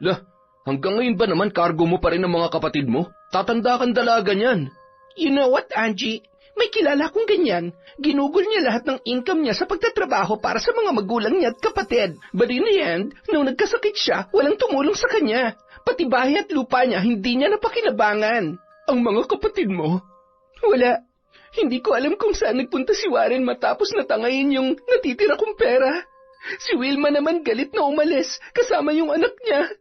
Lah, hanggang ngayon ba naman kargo mo pa rin ang mga kapatid mo? Tatanda kang dalaga niyan. You know what, Angie? May kilala kong ganyan. Ginugol niya lahat ng income niya sa pagtatrabaho para sa mga magulang niya at kapatid. But in the end, nung nagkasakit siya, walang tumulong sa kanya. Pati bahay at lupa niya, hindi niya napakinabangan. Ang mga kapatid mo? Wala. Hindi ko alam kung saan nagpunta si Warren matapos natangayin yung natitira kong pera. Si Wilma naman galit na umalis, kasama yung anak niya.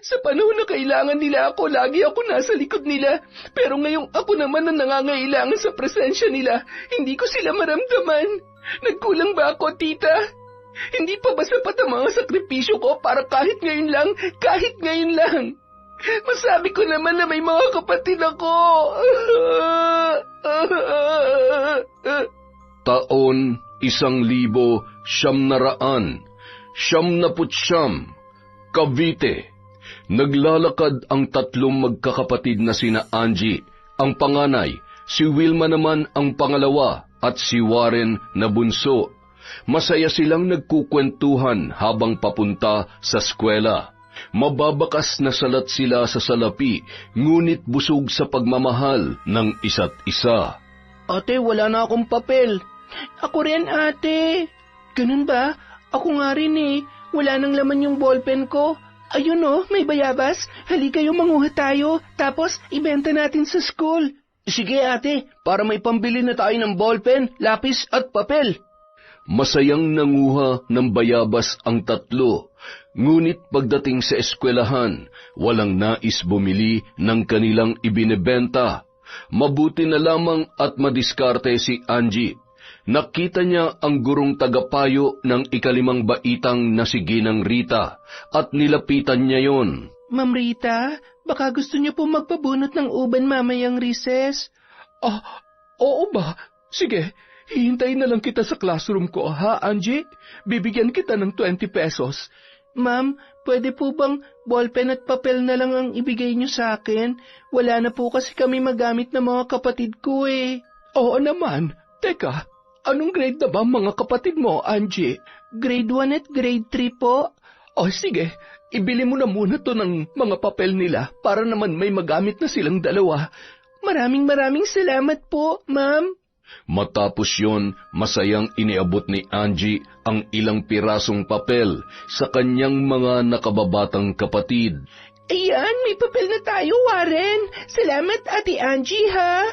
Sa panahon na kailangan nila ako, lagi ako nasa likod nila. Pero ngayong ako naman ang nangangailangan sa presensya nila, hindi ko sila maramdaman. Nagkulang ba ako, tita? Hindi pa ba sapat ang mga sakripisyo ko para kahit ngayon lang, masabi ko naman na may mga kapatid ako. Taon 1900, 1999, Cavite. Naglalakad ang tatlong magkakapatid na sina Angie, ang panganay, si Wilma naman ang pangalawa, at si Warren na bunso. Masaya silang nagkukwentuhan habang papunta sa eskwela. Mababakas na salat sila sa salapi, ngunit busog sa pagmamahal ng isa't isa. Ate, wala na akong papel. Ako rin, ate. Ganun ba? Ako nga rin eh. Wala nang laman yung ballpen ko. Ayun oh, may bayabas. Halika kayo, manguha tayo. Tapos, ibenta natin sa school. Sige ate, para may pambili na tayo ng ballpen, lapis at papel. Masayang nanguha ng bayabas ang tatlo. Ngunit pagdating sa eskwelahan, walang nais bumili ng kanilang ibinebenta. Mabuti na lamang at madiskarte si Angie. Nakita niya ang gurong tagapayo ng ikalimang baitang na si Ginang Rita at nilapitan niya yon. Ma'am Rita, baka gusto niyo po magpabunot ng uban mamayang recess? Oo ba? Sige, hihintayin na lang kita sa classroom ko, ha, Angie? Bibigyan kita ng 20 pesos. Ma'am, pwede po bang ballpen at papel na lang ang ibigay niyo sa akin? Wala na po kasi kami magamit ng mga kapatid ko eh. Oo naman. Teka, anong grade na ba mga kapatid mo, Angie? Grade 1 at grade 3 po. Sige, ibili mo na muna to ng mga papel nila para naman may magamit na silang dalawa. Maraming salamat po, ma'am. Matapos yon, masayang iniabot ni Angie ang ilang pirasong papel sa kanyang mga nakababatang kapatid. Ayan, may papel na tayo, Warren. Salamat, Ate Angie, ha?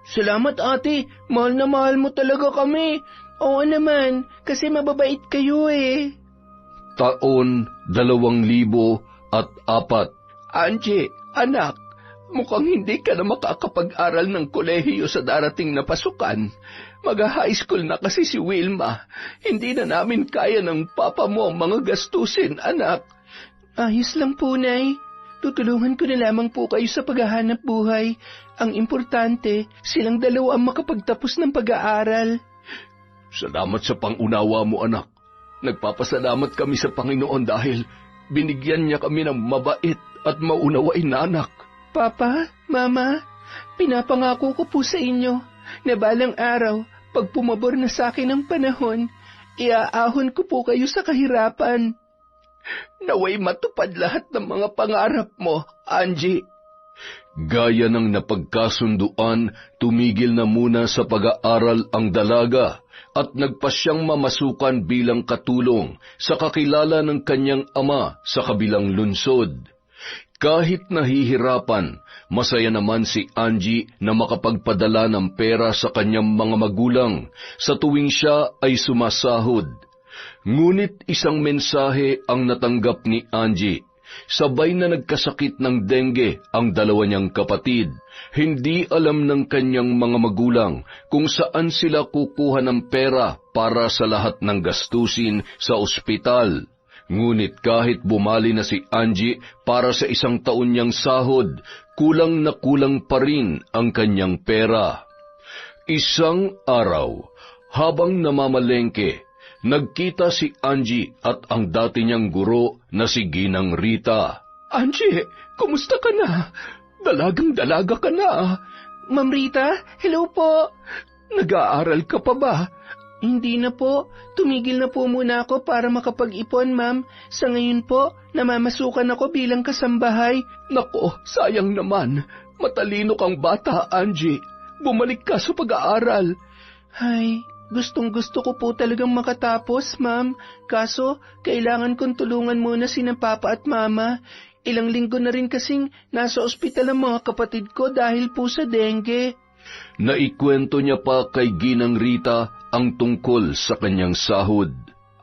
Salamat, ate. Mahal na mahal mo talaga kami. Oo naman, kasi mababait kayo eh. Taon 2004. Angie, anak, mukhang hindi ka na makakapag-aral ng kolehiyo sa darating na pasukan. Mag-high school na kasi si Wilma. Hindi na namin kaya ng papa mo ang mga gastusin, anak. Ayos lang po, Nay. Tutulungan ko na lamang po kayo sa paghahanap buhay. Ang importante, silang dalawa ang makapagtapos ng pag-aaral. Salamat sa pangunawa mo, anak. Nagpapasalamat kami sa Panginoon dahil binigyan niya kami ng mabait at maunawain na anak. Papa, Mama, pinapangako ko po sa inyo na balang araw, pag pumabor na sa akin ang panahon, iaahon ko po kayo sa kahirapan. Naway matupad lahat ng mga pangarap mo, Angie. Gaya ng napagkasunduan, tumigil na muna sa pag-aaral ang dalaga at nagpasyang mamasukan bilang katulong sa kakilala ng kanyang ama sa kabilang lungsod. Kahit nahihirapan, masaya naman si Angie na makapagpadala ng pera sa kanyang mga magulang sa tuwing siya ay sumasahod. Ngunit isang mensahe ang natanggap ni Angie. Sabay na nagkasakit ng dengue ang dalawa niyang kapatid. Hindi alam ng kanyang mga magulang kung saan sila kukuha ng pera para sa lahat ng gastusin sa ospital. Ngunit kahit bumali na si Angie para sa isang taon niyang sahod, kulang na kulang pa rin ang kanyang pera. Isang araw, habang namamalengke, nagkita si Angie at ang dati niyang guro na si Ginang Rita. Angie, kumusta ka na? Dalagang-dalaga ka na. Ma'am Rita, hello po. Nag-aaral ka pa ba? Hindi na po. Tumigil na po muna ako para makapag-ipon, ma'am. Sa ngayon po, namamasukan ako bilang kasambahay. Nako, sayang naman. Matalino kang bata, Angie. Bumalik ka sa pag-aaral. Ay, gustong-gusto ko po talagang makatapos, ma'am. Kaso, kailangan kong tulungan muna sina Papa at Mama. Ilang linggo na rin kasing nasa ospital ang mga kapatid ko dahil po sa dengue. Naikwento niya pa kay Ginang Rita ang tungkol sa kanyang sahod.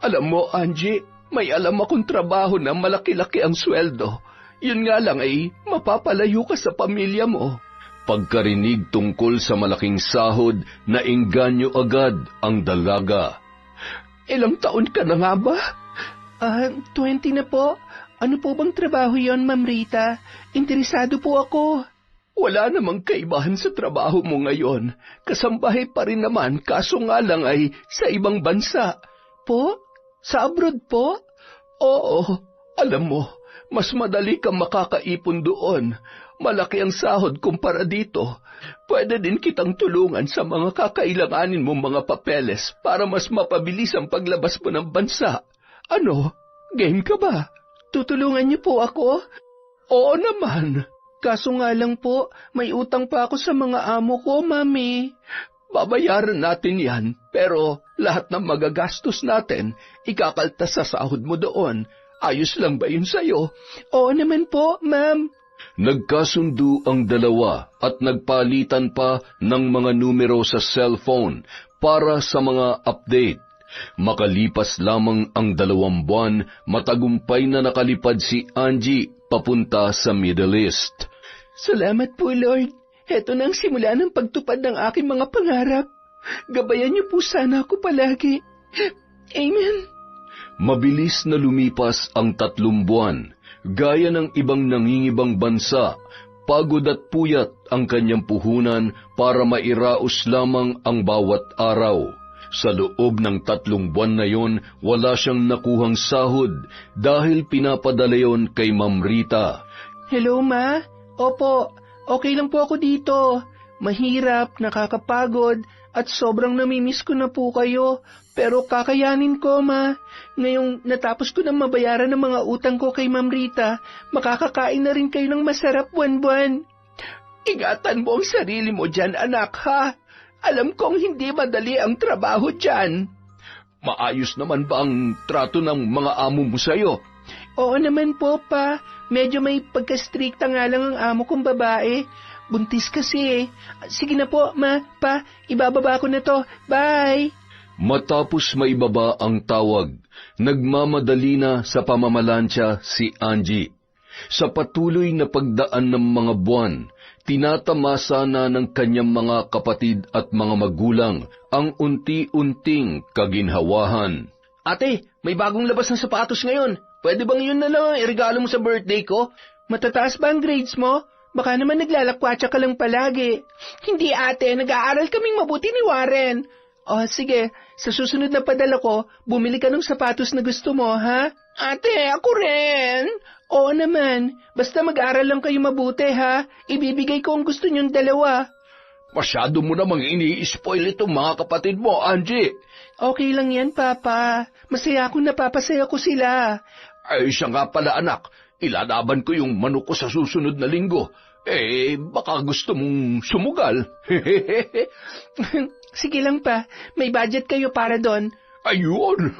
Alam mo, Angie, may alam akong trabaho na malaki-laki ang sweldo. Yun nga lang ay mapapalayo ka sa pamilya mo. Pagkarinig tungkol sa malaking sahod, naengganyo agad ang dalaga. Ilang taon ka na nga ba? 20 na po. Ano po bang trabaho yon, Ma'am Rita? Interesado po ako. Wala namang kaibahan sa trabaho mo ngayon. Kasambahay pa rin naman, kaso nga lang ay sa ibang bansa. Po? Sa abroad po? Oo, alam mo, mas madali kang makakaipon doon. Malaki ang sahod kumpara dito. Pwede din kitang tulungan sa mga kakailanganin mong mga papeles para mas mapabilis ang paglabas mo ng bansa. Ano? Game ka ba? Tutulungan niyo po ako? Oo naman. Kaso nga lang po, may utang pa ako sa mga amo ko, Mami. Babayaran natin yan, pero lahat ng magagastos natin, ikakaltas sa sahod mo doon. Ayos lang ba yun sa'yo? Oo naman po, Ma'am. Nagkasundo ang dalawa at nagpalitan pa ng mga numero sa cellphone para sa mga update. Makalipas lamang ang 2 buwan, matagumpay na nakalipad si Angie papunta sa Middle East. Salamat po, Lord. Heto na ang simula ng pagtupad ng aking mga pangarap. Gabayan niyo po sana ako palagi. Amen. Mabilis na lumipas ang 3 buwan. Gaya ng ibang nangingibang bansa, pagod at puyat ang kanyang puhunan para mairaos lamang ang bawat araw. Sa loob ng 3 buwan na yon, wala siyang nakuhang sahod dahil pinapadala yon kay Ma'am Rita. Hello, Ma? Opo, okay lang po ako dito. Mahirap, nakakapagod, at sobrang namimiss ko na po kayo. Pero kakayanin ko, Ma. Ngayong natapos ko na mabayaran ng mga utang ko kay Ma'am Rita, makakakain na rin kayo ng masarap buwan-buwan. Ingatan mo ang sarili mo dyan, anak, ha? Alam kong hindi madali ang trabaho dyan. Maayos naman ba ang trato ng mga amo mo sa'yo? Oo naman po, Pa. Medyo may pagka-stricta nga lang ang amo kong babae. Buntis kasi eh. Sige na po, Ma, Pa. Ibababa ko na to. Bye! Matapos maibaba ang tawag, nagmamadali na sa pamamalansya si Angie. Sa patuloy na pagdaan ng mga buwan, tinatamasa na ng kanyang mga kapatid at mga magulang ang unti-unting kaginhawahan. Ate, may bagong labas ng sapatos ngayon. Pwede bang yun na lang ang iregalo mo sa birthday ko? Matataas ba ang grades mo? Baka naman naglalakwatsa ka lang palagi. Hindi ate, nag-aaral kaming mabuti ni Warren. Oh, sige, sa susunod na padala ko, bumili ka ng sapatos na gusto mo, ha? Ate, ako rin. Oo naman, basta mag-aral lang kayo mabuti, ha? Ibibigay ko ang gusto niyong dalawa. Masyado mo namang ini-spoil itong mga kapatid mo, Angie. Okay lang yan, Papa. Masaya akong napapasaya ko sila. Ay, siya nga pala, anak. Ilalaban ko yung manok ko sa susunod na linggo. Baka gusto mong sumugal. Sige lang pa, may budget kayo para doon. Ayun!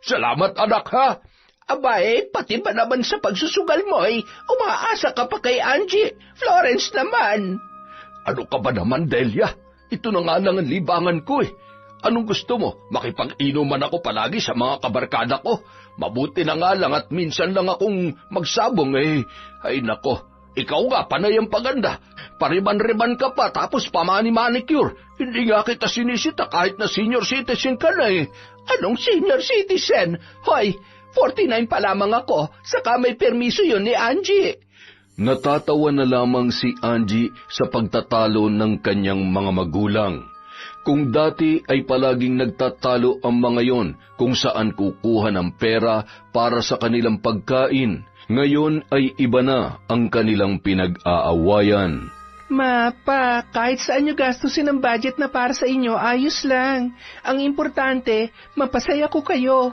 Salamat, anak, ha? Aba, pati ba naman sa pagsusugal mo, umaasa ka pa kay Angie. Florence naman. Ano ka ba naman, Delia? Ito na nga lang ang libangan ko, Anong gusto mo? Makipag-inuman ako palagi sa mga kabarkada ko. Mabuti na nga lang at minsan lang akong magsabong, Ay nako, ikaw nga, panay ang paganda. Pariban-riban ka pa, tapos pamani-manicure. Hindi nga kita sinisita kahit na senior citizen ka na, Anong senior citizen? Hoy, 49 pa lamang ako, saka may permiso yun ni Angie. Natatawa na lamang si Angie sa pagtatalo ng kanyang mga magulang. Kung dati ay palaging nagtatalo ang mga yon kung saan kukuha ng pera para sa kanilang pagkain, ngayon ay iba na ang kanilang pinag-aawayan. Pa, kahit saan nyo gastusin ang budget na para sa inyo, ayos lang. Ang importante, mapasaya ko kayo.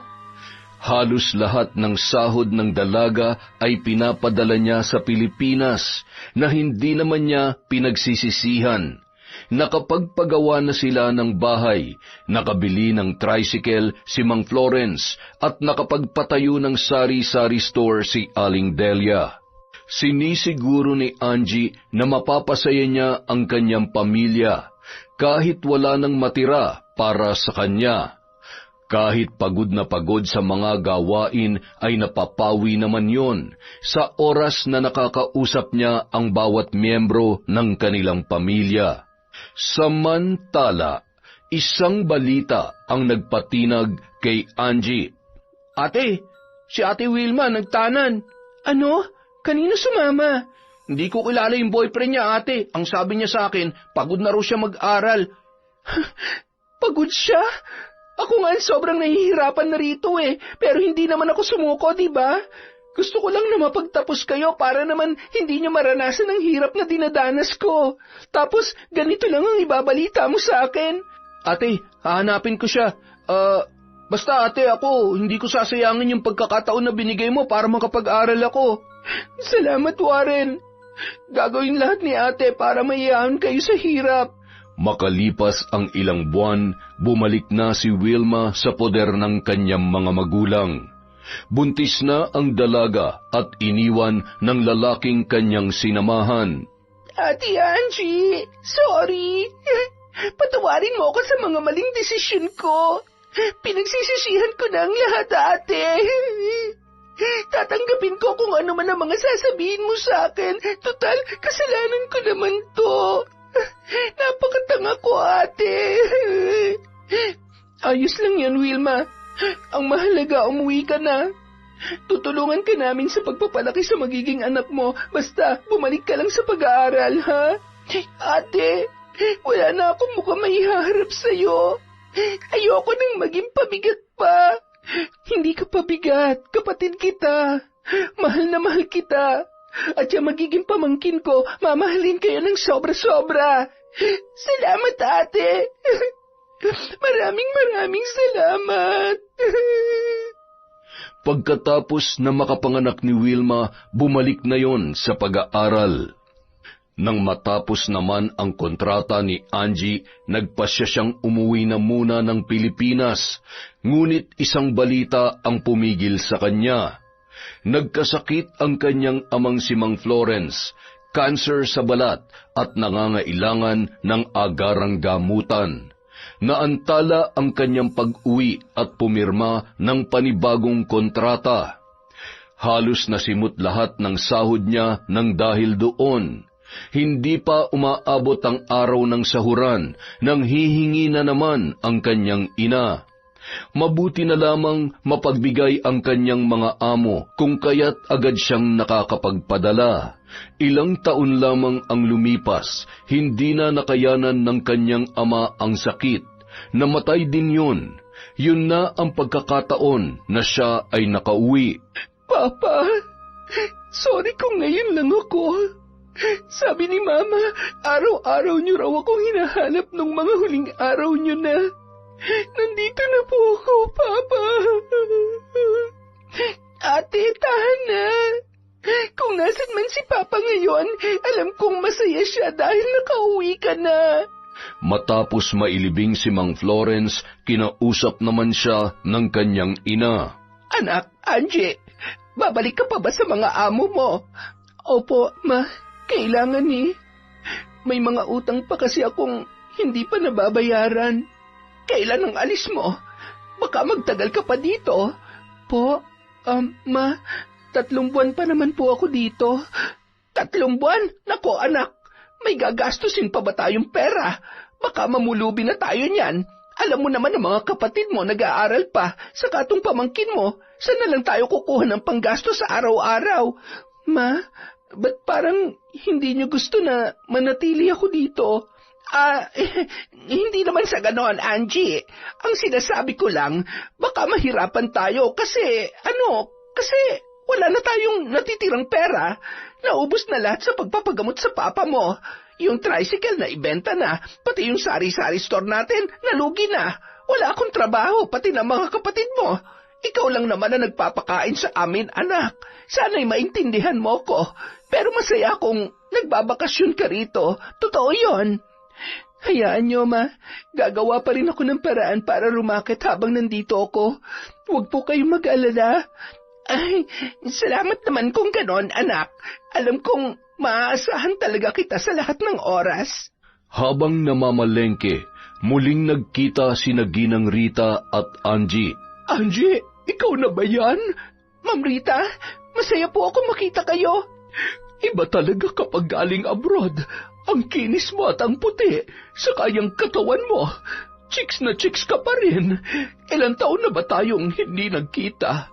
Halos lahat ng sahod ng dalaga ay pinapadala niya sa Pilipinas na hindi naman niya pinagsisisihan. Nakapagpagawa na sila ng bahay, nakabili ng tricycle si Mang Florence at nakapagpatayo ng sari-sari store si Aling Delia. Sinisiguro ni Angie na mapapasaya niya ang kanyang pamilya kahit wala nang matira para sa kanya. Kahit pagod na pagod sa mga gawain ay napapawi naman yon sa oras na nakakausap niya ang bawat miyembro ng kanilang pamilya. Samantala, isang balita ang nagpatinag kay Angie. Ate, si Ate Wilma nagtanan. Ano? Kanino sumama? Hindi ko kilala yung boyfriend niya, ate. Ang sabi niya sa akin, pagod na raw siya mag-aral. Pagod siya? Ako nga sobrang nahihirapan na rito pero hindi naman ako sumuko, di ba? Gusto ko lang na mapagtapos kayo para naman hindi niyo maranasan ang hirap na dinadanas ko. Tapos, ganito lang ang ibabalita mo sa akin. Ate, hahanapin ko siya. Basta ate, ako, hindi ko sasayangin yung pagkakataon na binigay mo para makapag-aral ako. Salamat, Warren. Gagawin lahat ni ate para maiyahan kayo sa hirap. Makalipas ang ilang buwan, bumalik na si Wilma sa poder ng kanyang mga magulang. Buntis na ang dalaga at iniwan ng lalaking kanyang sinamahan. Ate Angie, sorry. Patawarin mo ako sa mga maling desisyon ko. Pinagsisisihan ko na ang lahat, ate. Tatanggapin ko kung ano man ang mga sasabihin mo sa akin. Total, kasalanan ko naman to. Napakatanga ko, ate. Ayos lang yan, Wilma. Ang mahalaga, umuwi ka na. Tutulungan ka namin sa pagpapalaki sa magiging anak mo. Basta, bumalik ka lang sa pag-aaral, ha? Ate, wala na akong mukhang maihaharap sa'yo. Ayoko nang maging pabigat pa. Hindi ka pabigat, kapatid kita. Mahal na mahal kita. At yung magiging pamangkin ko, mamahalin kayo ng sobra-sobra. Salamat, ate. Maraming salamat. Pagkatapos na makapanganak ni Wilma, bumalik na yon sa pag-aaral. Nang matapos naman ang kontrata ni Angie, nagpasya siyang umuwi na muna ng Pilipinas, ngunit isang balita ang pumigil sa kanya. Nagkasakit ang kanyang amang si Mang Florence, cancer sa balat at nangangailangan ng agarang gamutan. Naantala ang kanyang pag-uwi at pumirma ng panibagong kontrata. Halos nasimot lahat ng sahod niya nang dahil doon. Hindi pa umaabot ang araw ng sahuran nang hihingi na naman ang kanyang ina. Mabuti na lamang mapagbigay ang kanyang mga amo kung kaya't agad siyang nakakapagpadala. Ilang taon lamang ang lumipas, hindi na nakayanan ng kanyang ama ang sakit. Namatay din yun. Yun na ang pagkakataon na siya ay nakauwi. Papa, sorry kung ngayon lang ako. Sabi ni Mama, araw-araw niyo raw akong hinahanap nung mga huling araw niyo na. Nandito na po ako, Papa. Ate, tahan na. Kung nasan man si Papa ngayon, alam kong masaya siya dahil nakauwi ka na. Matapos mailibing si Mang Florence, kinausap naman siya ng kanyang ina. Anak, Angie, babalik ka pa ba sa mga amo mo? Opo, Ma. Kailangan May mga utang pa kasi akong hindi pa nababayaran. Kailan ang alis mo? Baka magtagal ka pa dito. Po, Ma, 3 buwan pa naman po ako dito. 3 buwan? Nako, anak, may gagastusin pa ba tayong pera? Baka mamulubi na tayo niyan. Alam mo naman ang mga kapatid mo nag-aaral pa, saka itong pamangkin mo. Saan na lang tayo kukuha ng panggasto sa araw-araw? Ma, ba't parang hindi niyo gusto na manatili ako dito? Hindi naman sa ganon, Angie. Ang sinasabi ko lang, baka mahirapan tayo kasi wala na tayong natitirang pera. Naubos na lahat sa pagpapagamot sa papa mo. Yung tricycle na ibenta na, pati yung sari-sari store natin, nalugi na. Wala akong trabaho, pati na mga kapatid mo. Ikaw lang naman na nagpapakain sa amin, anak. Sana'y maintindihan mo ko. Pero masaya akong nagbabakasyon ka rito. Totoo yon. Hayaan niyo, Ma. Gagawa pa rin ako ng paraan para rumakit habang nandito ako. Huwag po kayong mag-alala. Ay, salamat naman kung ganon, anak. Alam kong maaasahan talaga kita sa lahat ng oras. Habang namamalengke, muling nagkita sina Ginang Rita at Angie. Angie, ikaw na ba yan? Ma'am Rita, masaya po ako makita kayo. Iba talaga kapag galing abroad. Ang kinis mo at ang puti, saka yung katawan mo. Chicks na chicks ka pa rin. Ilang taon na ba tayong hindi nagkita?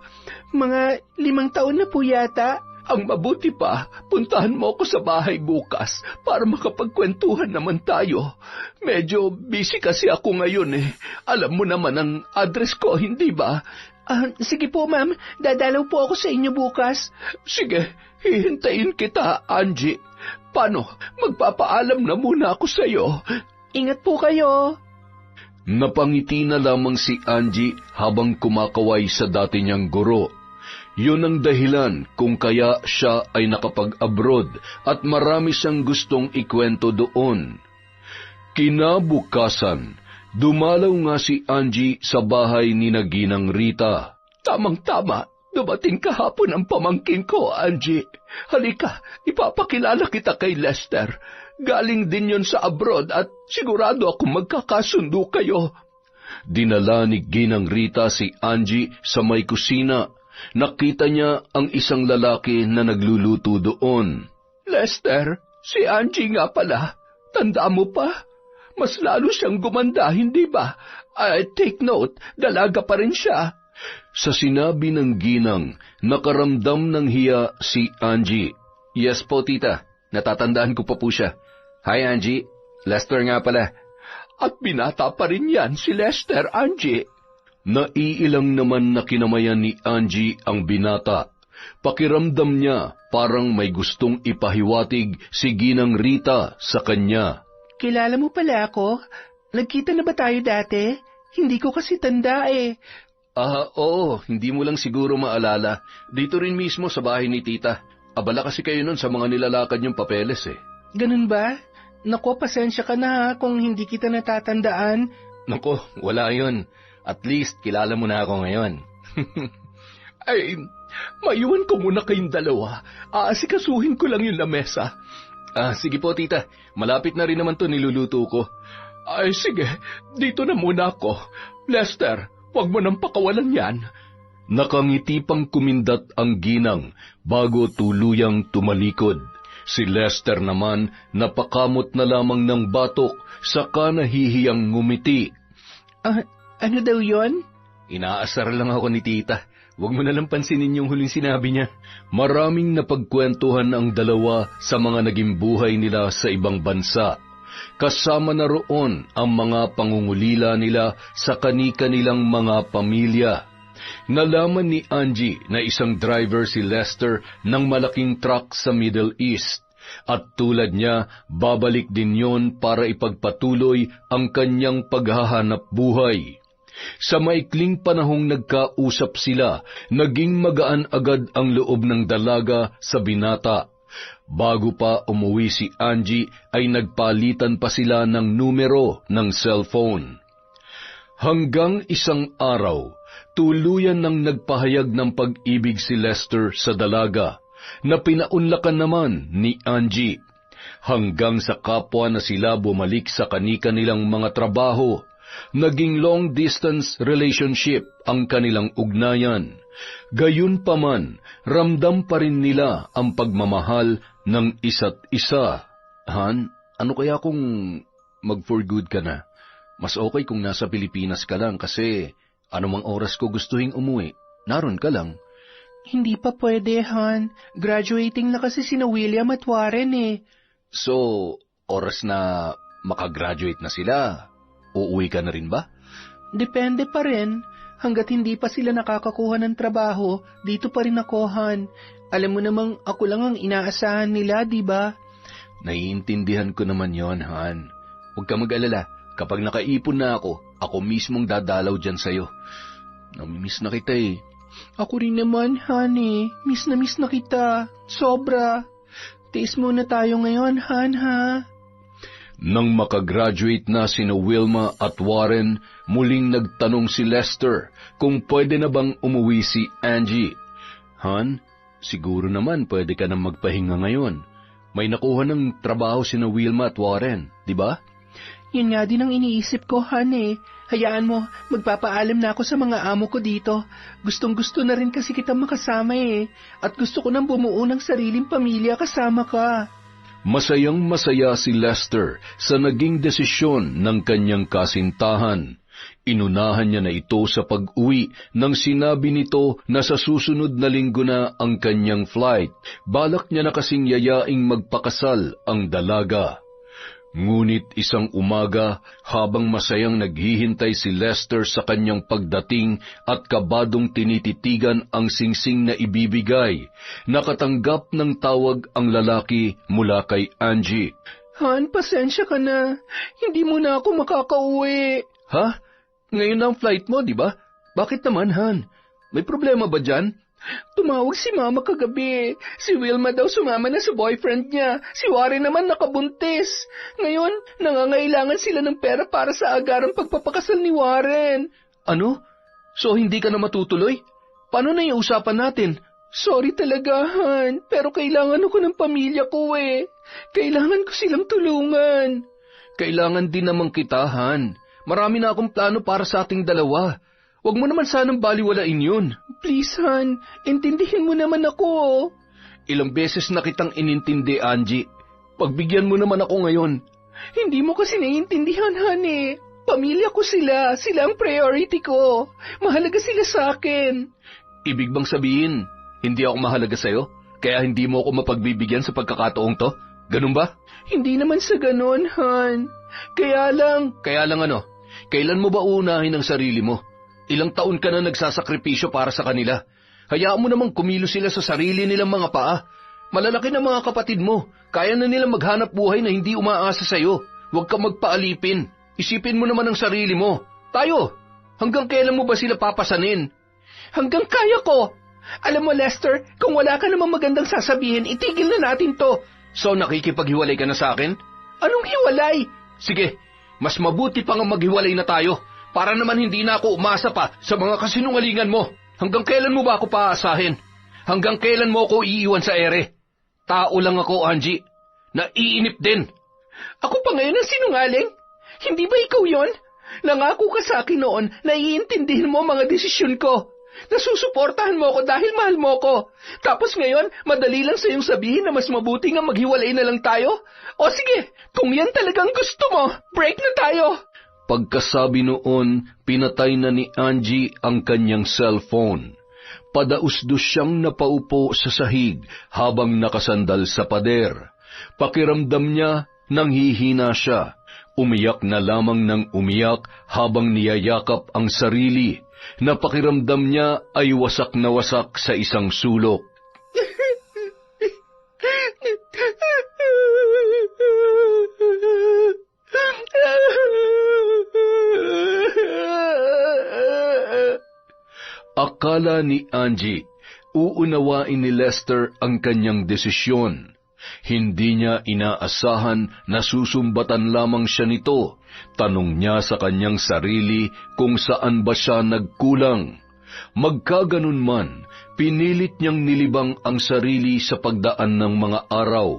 Mga 5 taon na po yata. Ang mabuti pa, puntahan mo ako sa bahay bukas para makapagkwentuhan naman tayo. Medyo busy kasi ako ngayon eh. Alam mo naman ang address ko, hindi ba? Sige po, ma'am. Dadalaw po ako sa inyo bukas. Sige, hihintayin kita, Angie. Paano? Magpapaalam na muna ako sa iyo. Ingat po kayo. Napangiti na lamang si Angie habang kumakaway sa dati niyang guro. Yun ang dahilan kung kaya siya ay nakapag-abroad at marami siyang gustong ikwento doon. Kinabukasan, dumalaw nga si Angie sa bahay ni Ginang Rita. Tamang-tama, dumating kahapon ang pamangkin ko, Angie. Halika, ipapakilala kita kay Lester. Galing din yon sa abroad at sigurado akong magkakasundo kayo. Dinala ni Ginang Rita si Angie sa may kusina. Nakita niya ang isang lalaki na nagluluto doon. Lester, si Angie nga pala. Tanda mo pa? Mas lalo siyang gumanda, hindi ba? Take note, dalaga pa rin siya. Sa sinabi ng ginang, nakaramdam ng hiya si Angie. Yes po, tita. Natatandaan ko pa po siya. Hi, Angie. Lester nga pala. At binata pa rin yan si Lester, Angie. Naiilang naman na kinamayan ni Angie ang binata. Pakiramdam niya parang may gustong ipahiwatig si Ginang Rita sa kanya. Kilala mo pala ako? Nagkita na ba tayo dati? Hindi ko kasi tanda eh. Oo, hindi mo lang siguro maalala. Dito rin mismo sa bahay ni tita. Abala kasi kayo nun sa mga nilalakad niyong papeles eh. Ganun ba? Nako, pasensya ka na ha kung hindi kita natatandaan. Nako, wala yun. At least, kilala mo na ako ngayon. Ay, maiwan ko muna kayong dalawa. Aasikasuhin ko lang yung lamesa. Sige po, tita. Malapit na rin naman to niluluto ko. Ay, sige. Dito na muna ako. Lester, huwag mo nang pakawalan yan. Nakangiti pang kumindat ang ginang bago tuluyang tumalikod. Si Lester naman napakamot na lamang ng batok saka nahihiyang ngumiti. Ano daw yon? Inaasar lang ako ni tita. Huwag mo na lang pansinin yung huling sinabi niya. Maraming napagkwentuhan ang dalawa sa mga naging buhay nila sa ibang bansa. Kasama na roon ang mga pangungulila nila sa kani-kanilang mga pamilya. Nalaman ni Angie na isang driver si Lester ng malaking truck sa Middle East. At tulad niya, babalik din yon para ipagpatuloy ang kanyang paghahanap buhay. Sa maikling panahong nagkausap sila, naging magaan agad ang loob ng dalaga sa binata. Bago pa umuwi si Angie ay nagpalitan pa sila ng numero ng cellphone. Hanggang isang araw, tuluyan nang nagpahayag ng pag-ibig si Lester sa dalaga, na pinaunlakan naman ni Angie. Hanggang sa kapwa na sila bumalik sa kani-kanilang mga trabaho, naging long-distance relationship ang kanilang ugnayan. Gayunpaman, ramdam pa rin nila ang pagmamahal ng isa't isa. Han, ano kaya kung mag-for good ka na? Mas okay kung nasa Pilipinas ka lang kasi anumang oras ko gustuhin umuwi, naroon ka lang. Hindi pa pwede, Han. Graduating na kasi sina William at Warren eh. So, oras na makagraduate na sila, uuwi ka na rin ba? Depende pa rin. Hanggat hindi pa sila nakakakuha ng trabaho, dito pa rin ako, Han. Alam mo namang ako lang ang inaasahan nila, di ba? Naiintindihan ko naman yon, Han. Huwag ka mag-alala. Kapag nakaipon na ako mismong dadalaw dyan sa'yo. Namimiss na kita eh. Ako rin naman, Han eh. Miss na kita. Sobra. Tiis muna tayo ngayon, Han, ha? Nang makagraduate na sina Wilma at Warren, muling nagtanong si Lester kung pwede na bang umuwi si Angie. Han, siguro naman pwede ka nang magpahinga ngayon. May nakuha ng trabaho sina Wilma at Warren, di ba? Yun nga din ang iniisip ko, Han eh. Hayaan mo, magpapaalam na ako sa mga amo ko dito. Gustong-gusto na rin kasi kitang makasama eh. At gusto ko nang bumuo ng sariling pamilya kasama ka. Masayang-masaya si Lester sa naging desisyon ng kanyang kasintahan. Inunahan niya na ito sa pag-uwi nang sinabi nito na sa susunod na linggo na ang kanyang flight. Balak niya na kasing yayaing magpakasal ang dalaga. Ngunit isang umaga, habang masayang naghihintay si Lester sa kanyang pagdating at kabadong tinititigan ang singsing na ibibigay, nakatanggap ng tawag ang lalaki mula kay Angie. Han, pasensya ka na. Hindi mo na ako makakauwi. Ha? Ngayon na ang flight mo, di ba? Bakit naman, Han? May problema ba dyan? Tumawag si Mama kagabi. Si Wilma daw sumama na sa boyfriend niya. Si Warren naman nakabuntis. Ngayon, nangangailangan sila ng pera para sa agarang pagpapakasal ni Warren. Ano? So hindi ka na matutuloy? Paano na yung usapan natin? Sorry talaga, Han. Pero kailangan ako ng pamilya ko eh. Kailangan ko silang tulungan. Kailangan din naman kita, Han. Marami na akong plano para sa ating dalawa. Huwag mo naman sanang baliwalain yun. Please, Han. Intindihin mo naman ako. Ilang beses na kitang inintindi, Angie. Pagbigyan mo naman ako ngayon. Hindi mo kasi naiintindihan, Han eh. Pamilya ko sila. Sila ang priority ko. Mahalaga sila sa akin. Ibig bang sabihin, hindi ako mahalaga sa'yo? Kaya hindi mo ako mapagbibigyan sa pagkakataong to? Ganun ba? Hindi naman sa ganun, Han. Kaya lang... Kaya lang ano? Kailan mo ba uunahin ang sarili mo? Ilang taon ka na nagsasakripisyo para sa kanila. Hayaan mo namang kumilos sila sa sarili nilang mga paa. Malalaki na mga kapatid mo. Kaya na nilang maghanap buhay na hindi umaasa sa'yo. Huwag kang magpaalipin. Isipin mo naman ang sarili mo. Tayo, hanggang kailan mo ba sila papasanin? Hanggang kaya ko. Alam mo, Lester, kung wala ka namang magandang sasabihin, itigil na natin to. So nakikipaghiwalay ka na sa akin? Anong hiwalay? Sige, mas mabuti pa nga maghiwalay na tayo. Para naman hindi na ako umasa pa sa mga kasinungalingan mo. Hanggang kailan mo ba ako paaasahin? Hanggang kailan mo ako iiwan sa ere? Tao lang ako, Angie. Naiinip din. Ako pa ngayon ang sinungaling? Hindi ba ikaw yon? Nangako ka sa akin noon na iintindihin mo mga desisyon ko. Nasusuportahan mo ako dahil mahal mo ko. Tapos ngayon, madali lang sa'yong sabihin na mas mabuti nga maghiwalay na lang tayo? O sige, kung yan talagang gusto mo, break na tayo. Pagkasabi noon, pinatay na ni Angie ang kanyang cellphone. Padausdos siyang napaupo sa sahig habang nakasandal sa pader. Pakiramdam niya nang hihina siya. Umiyak na lamang ng umiyak habang niyayakap ang sarili. Napakiramdam niya ay wasak na wasak sa isang sulok. Akala ni Angie, uunawain ni Lester ang kanyang desisyon. Hindi niya inaasahan na susumbatan lamang siya nito. Tanong niya sa kanyang sarili kung saan ba siya nagkulang. Magkaganon man, pinilit niyang nilibang ang sarili sa pagdaan ng mga araw.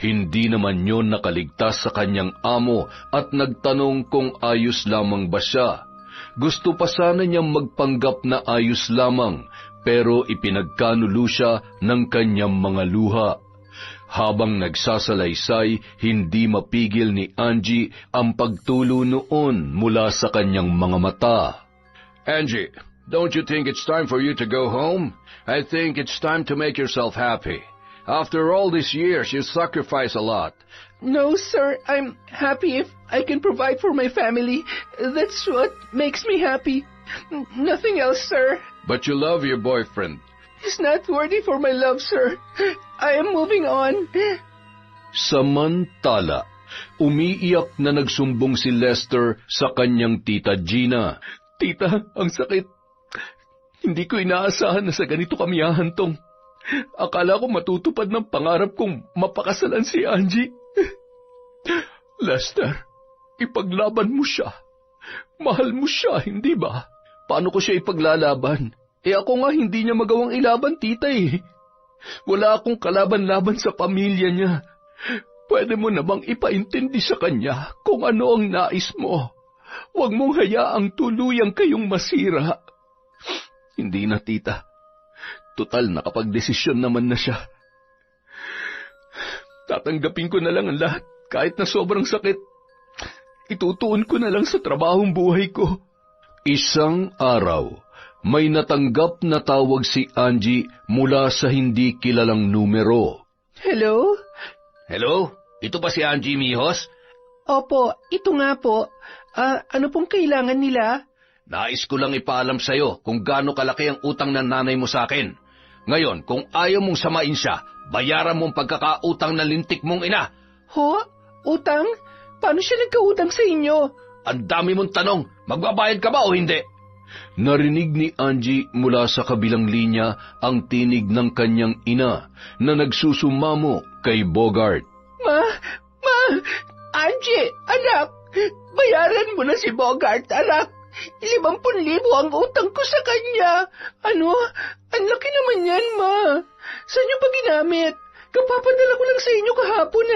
Hindi naman yon nakaligtas sa kanyang amo at nagtanong kung ayos lamang ba siya. Gusto pa sana niyang magpanggap na ayos lamang, pero ipinagkanulo siya ng kanyang mga luha. Habang nagsasalaysay, hindi mapigil ni Angie ang pagtulo noon mula sa kanyang mga mata. Angie, don't you think it's time for you to go home? I think it's time to make yourself happy. After all these years, you sacrifice a lot. No, sir. I'm happy if I can provide for my family. That's what makes me happy. Nothing else, sir. But you love your boyfriend. He's not worthy for my love, sir. I am moving on. Samantala, umiiyak na nagsumbong si Lester sa kanyang tita Gina. Tita, ang sakit. Hindi ko inaasahan na sa ganito kami hahantong. Akala ko matutupad ng pangarap kong mapakasalan si Angie. Lester, ipaglaban mo siya. Mahal mo siya, hindi ba? Paano ko siya ipaglalaban? Ako nga hindi niya magawang ilaban, tita eh. Wala akong kalaban-laban sa pamilya niya. Pwede mo namang ipaintindi sa kanya kung ano ang nais mo. Huwag mong hayaang tuluyang kayong masira. Hindi na, tita. Total, nakapagdesisyon naman na siya. Tatanggapin ko na lang ang lahat, kahit na sobrang sakit. Itutuon ko na lang sa trabahong buhay ko. Isang araw, may natanggap na tawag si Angie mula sa hindi kilalang numero. Hello? Hello? Ito ba si Angie Mijos? Opo, ito nga po. Ano pong kailangan nila? Nais ko lang ipaalam sa'yo kung gaano kalaki ang utang ng nanay mo sa akin. Ngayon, kung ayaw mong samain siya, bayaran mo ang pagkakautang na lintik mong ina. Ho? Utang? Paano siya nagkautang sa inyo? Ang dami mong tanong, magbabayad ka ba o hindi? Narinig ni Angie mula sa kabilang linya ang tinig ng kanyang ina na nagsusumamo kay Bogart. Ma! Angie, anak! Bayaran mo na si Bogart, anak! 50,000 ang utang ko sa kanya. Ano? Ang laki naman yan, ma. Saan niyo pa ginamit? Kapapadala ko lang sa inyo kahapon,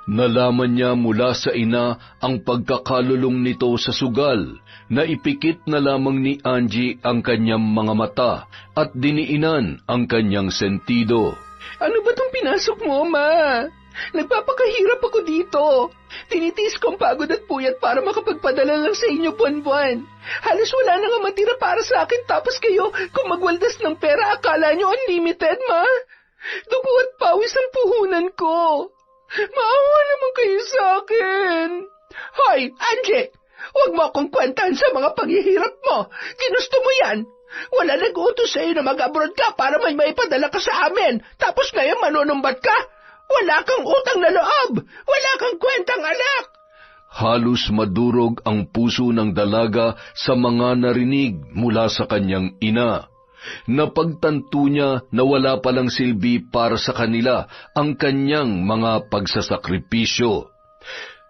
Nalaman niya mula sa ina ang pagkakalulong nito sa sugal, na ipikit na lamang ni Angie ang kanyang mga mata at diniinan ang kanyang sentido. Ano ba tong pinasok mo, ma? Nagpapakahirap ako dito. Tinitiis ko ang pagod at puyat para makapagpadala lang sa inyo buwan-buwan. Halos wala na nga matira para sa akin tapos kayo, kung magwaldas ng pera, akala nyo unlimited, ma? Dugo at pawis ang puhunan ko. Maawa naman kayo sa akin. Hoy, Angie! Huwag mo akong kwentan sa mga paghihirap mo. Ginusto mo yan. Wala nag-utos sa'yo na mag-abroad ka para may maipadala ka sa amin. Tapos ngayon manunumbat ka? Wala kang utang na loob! Wala kang kwentang anak! Halos madurog ang puso ng dalaga sa mga narinig mula sa kanyang ina. Napagtanto niya na wala palang silbi para sa kanila ang kanyang mga pagsasakripisyo.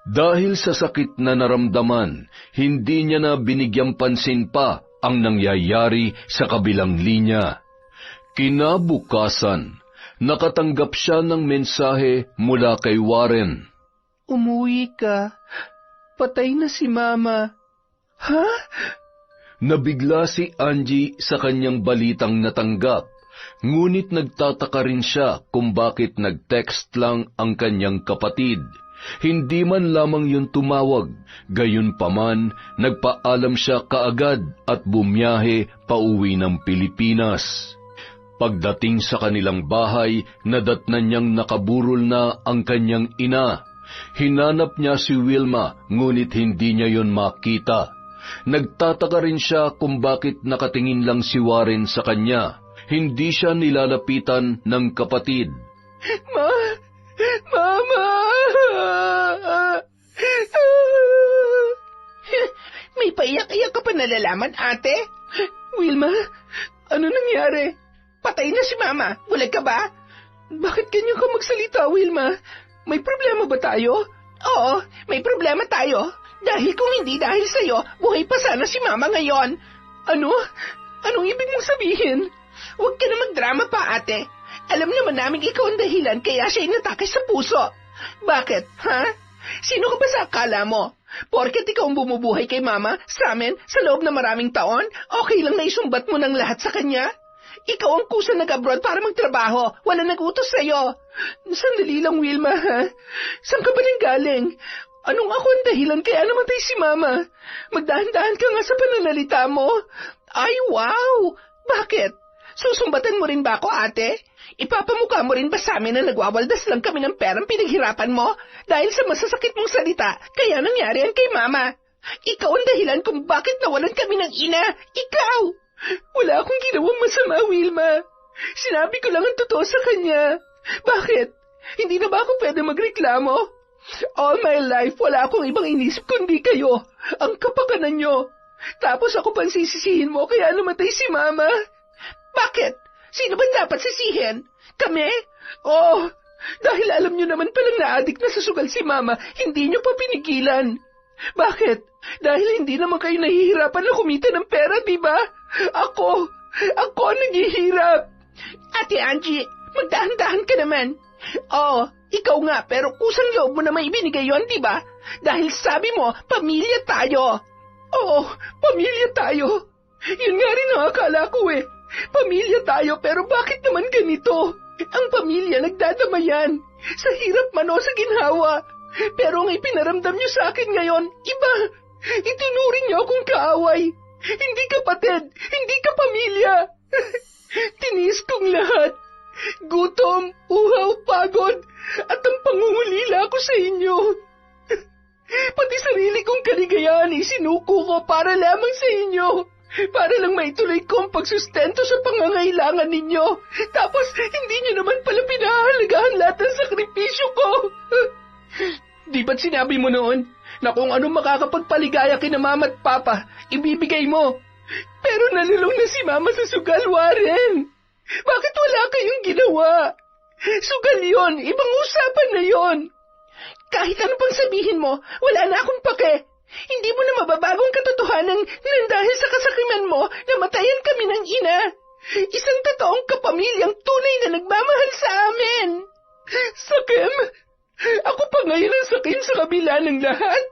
Dahil sa sakit na naramdaman, hindi niya na binigyang pansin pa ang nangyayari sa kabilang linya. Kinabukasan, nakatanggap siya ng mensahe mula kay Warren. Umuwi ka. Patay na si Mama. Ha? Nabigla si Angie sa kanyang balitang natanggap, ngunit nagtataka rin siya kung bakit nag-text lang ang kanyang kapatid. Hindi man lamang yun tumawag, gayunpaman nagpaalam siya kaagad at bumiyahe pauwi ng Pilipinas. Pagdating sa kanilang bahay, nadatnan niyang nakaburol na ang kanyang ina. Hinanap niya si Wilma, ngunit hindi niya yon makita. Nagtataka rin siya kung bakit nakatingin lang si Warren sa kanya. Hindi siya nilalapitan ng kapatid. Mama! May paiyak-iyak ka pa nalalaman, ate? Wilma, ano nangyari? Patay na si Mama. Bulag ka ba? Bakit ganyan ka magsalita, Wilma? May problema ba tayo? Oo, may problema tayo. Dahil kung hindi dahil sa'yo, buhay pa sana si Mama ngayon. Ano? Anong ibig mong sabihin? Huwag ka na magdrama pa, ate. Alam naman namin ikaw ang dahilan kaya siya inatake sa puso. Bakit, ha? Sino ka ba sa akala mo? Porket ikaw ang bumubuhay kay Mama, sa amin, sa loob na maraming taon, okay lang na isumbat mo ng lahat sa kanya? Ikaw ang kusa nag-abroad para magtrabaho. Wala nag-utos sa'yo. Sandali lang, Wilma, ha? Saan ka ba nang galing? Anong ako ang dahilan kaya namatay si Mama? Magdahan-dahan ka nga sa pananalita mo. Ay, wow! Bakit? Susumbatan mo rin ba ako, ate? Ipapamukha mo rin ba sa amin na nagwawaldas lang kami ng perang pinaghirapan mo? Dahil sa masasakit mong salita, kaya nangyari yan kay Mama. Ikaw ang dahilan kung bakit nawalan kami ng ina. Ikaw! Wala akong ginawang masama, Wilma. Sinabi ko lang ang totoo sa kanya. Bakit? Hindi na ba ako pwede magreklamo? All my life, wala akong ibang inisip kundi kayo. Ang kapakanan nyo. Tapos ako pang sisisihin mo kaya namatay si Mama. Bakit? Sino ba dapat sisihin? Kami? Oh, dahil alam nyo naman palang na-addict na sa sugal si Mama, hindi nyo pa pinigilan. Bakit? Dahil hindi naman kayo nahihirapan na kumita ng pera, di ba? Ako naghihirap. Ate Angie, magdahan-dahan ka naman. Oo, ikaw nga, pero kusang loob mo na may ibinigay yon, di ba? Dahil sabi mo, pamilya tayo. Oo, pamilya tayo. Yun nga rin ang akala ko eh. Pamilya tayo, pero bakit naman ganito? Ang pamilya nagdadamayan. Sa hirap man o sa ginhawa. Pero ang ipinaramdam niyo sa akin ngayon, iba. Itinuring niyo akong kaaway. Hindi kapatid, hindi ka pamilya. Tinis kong lahat. Gutom, uhaw, pagod, at ang pangungulila ko sa inyo. Pati sarili kong kaligayahan isinuko ko para lamang sa inyo. Para lang maituloy ko ang pagsustento sa pangangailangan ninyo. Tapos, hindi niyo naman pala pinahahalagahan lahat ng sakripisyo ko. Di ba't sinabi mo noon na kung anong makakapagpaligaya kina Mama at Papa, ibibigay mo? Pero nalulong na si Mama sa sugal, Warren. Bakit wala kayong ginawa? Sugal yon, ibang usapan na yon. Kahit ano pang sabihin mo, wala na akong pake. Hindi mo na mababagong katotohanan na dahil sa kasakiman mo, namatayan kami ng ina. Isang totoong kapamilyang tunay na nagmamahal sa amin. Sakim? Ako pa ngayon ang sakim sa kabila ng lahat?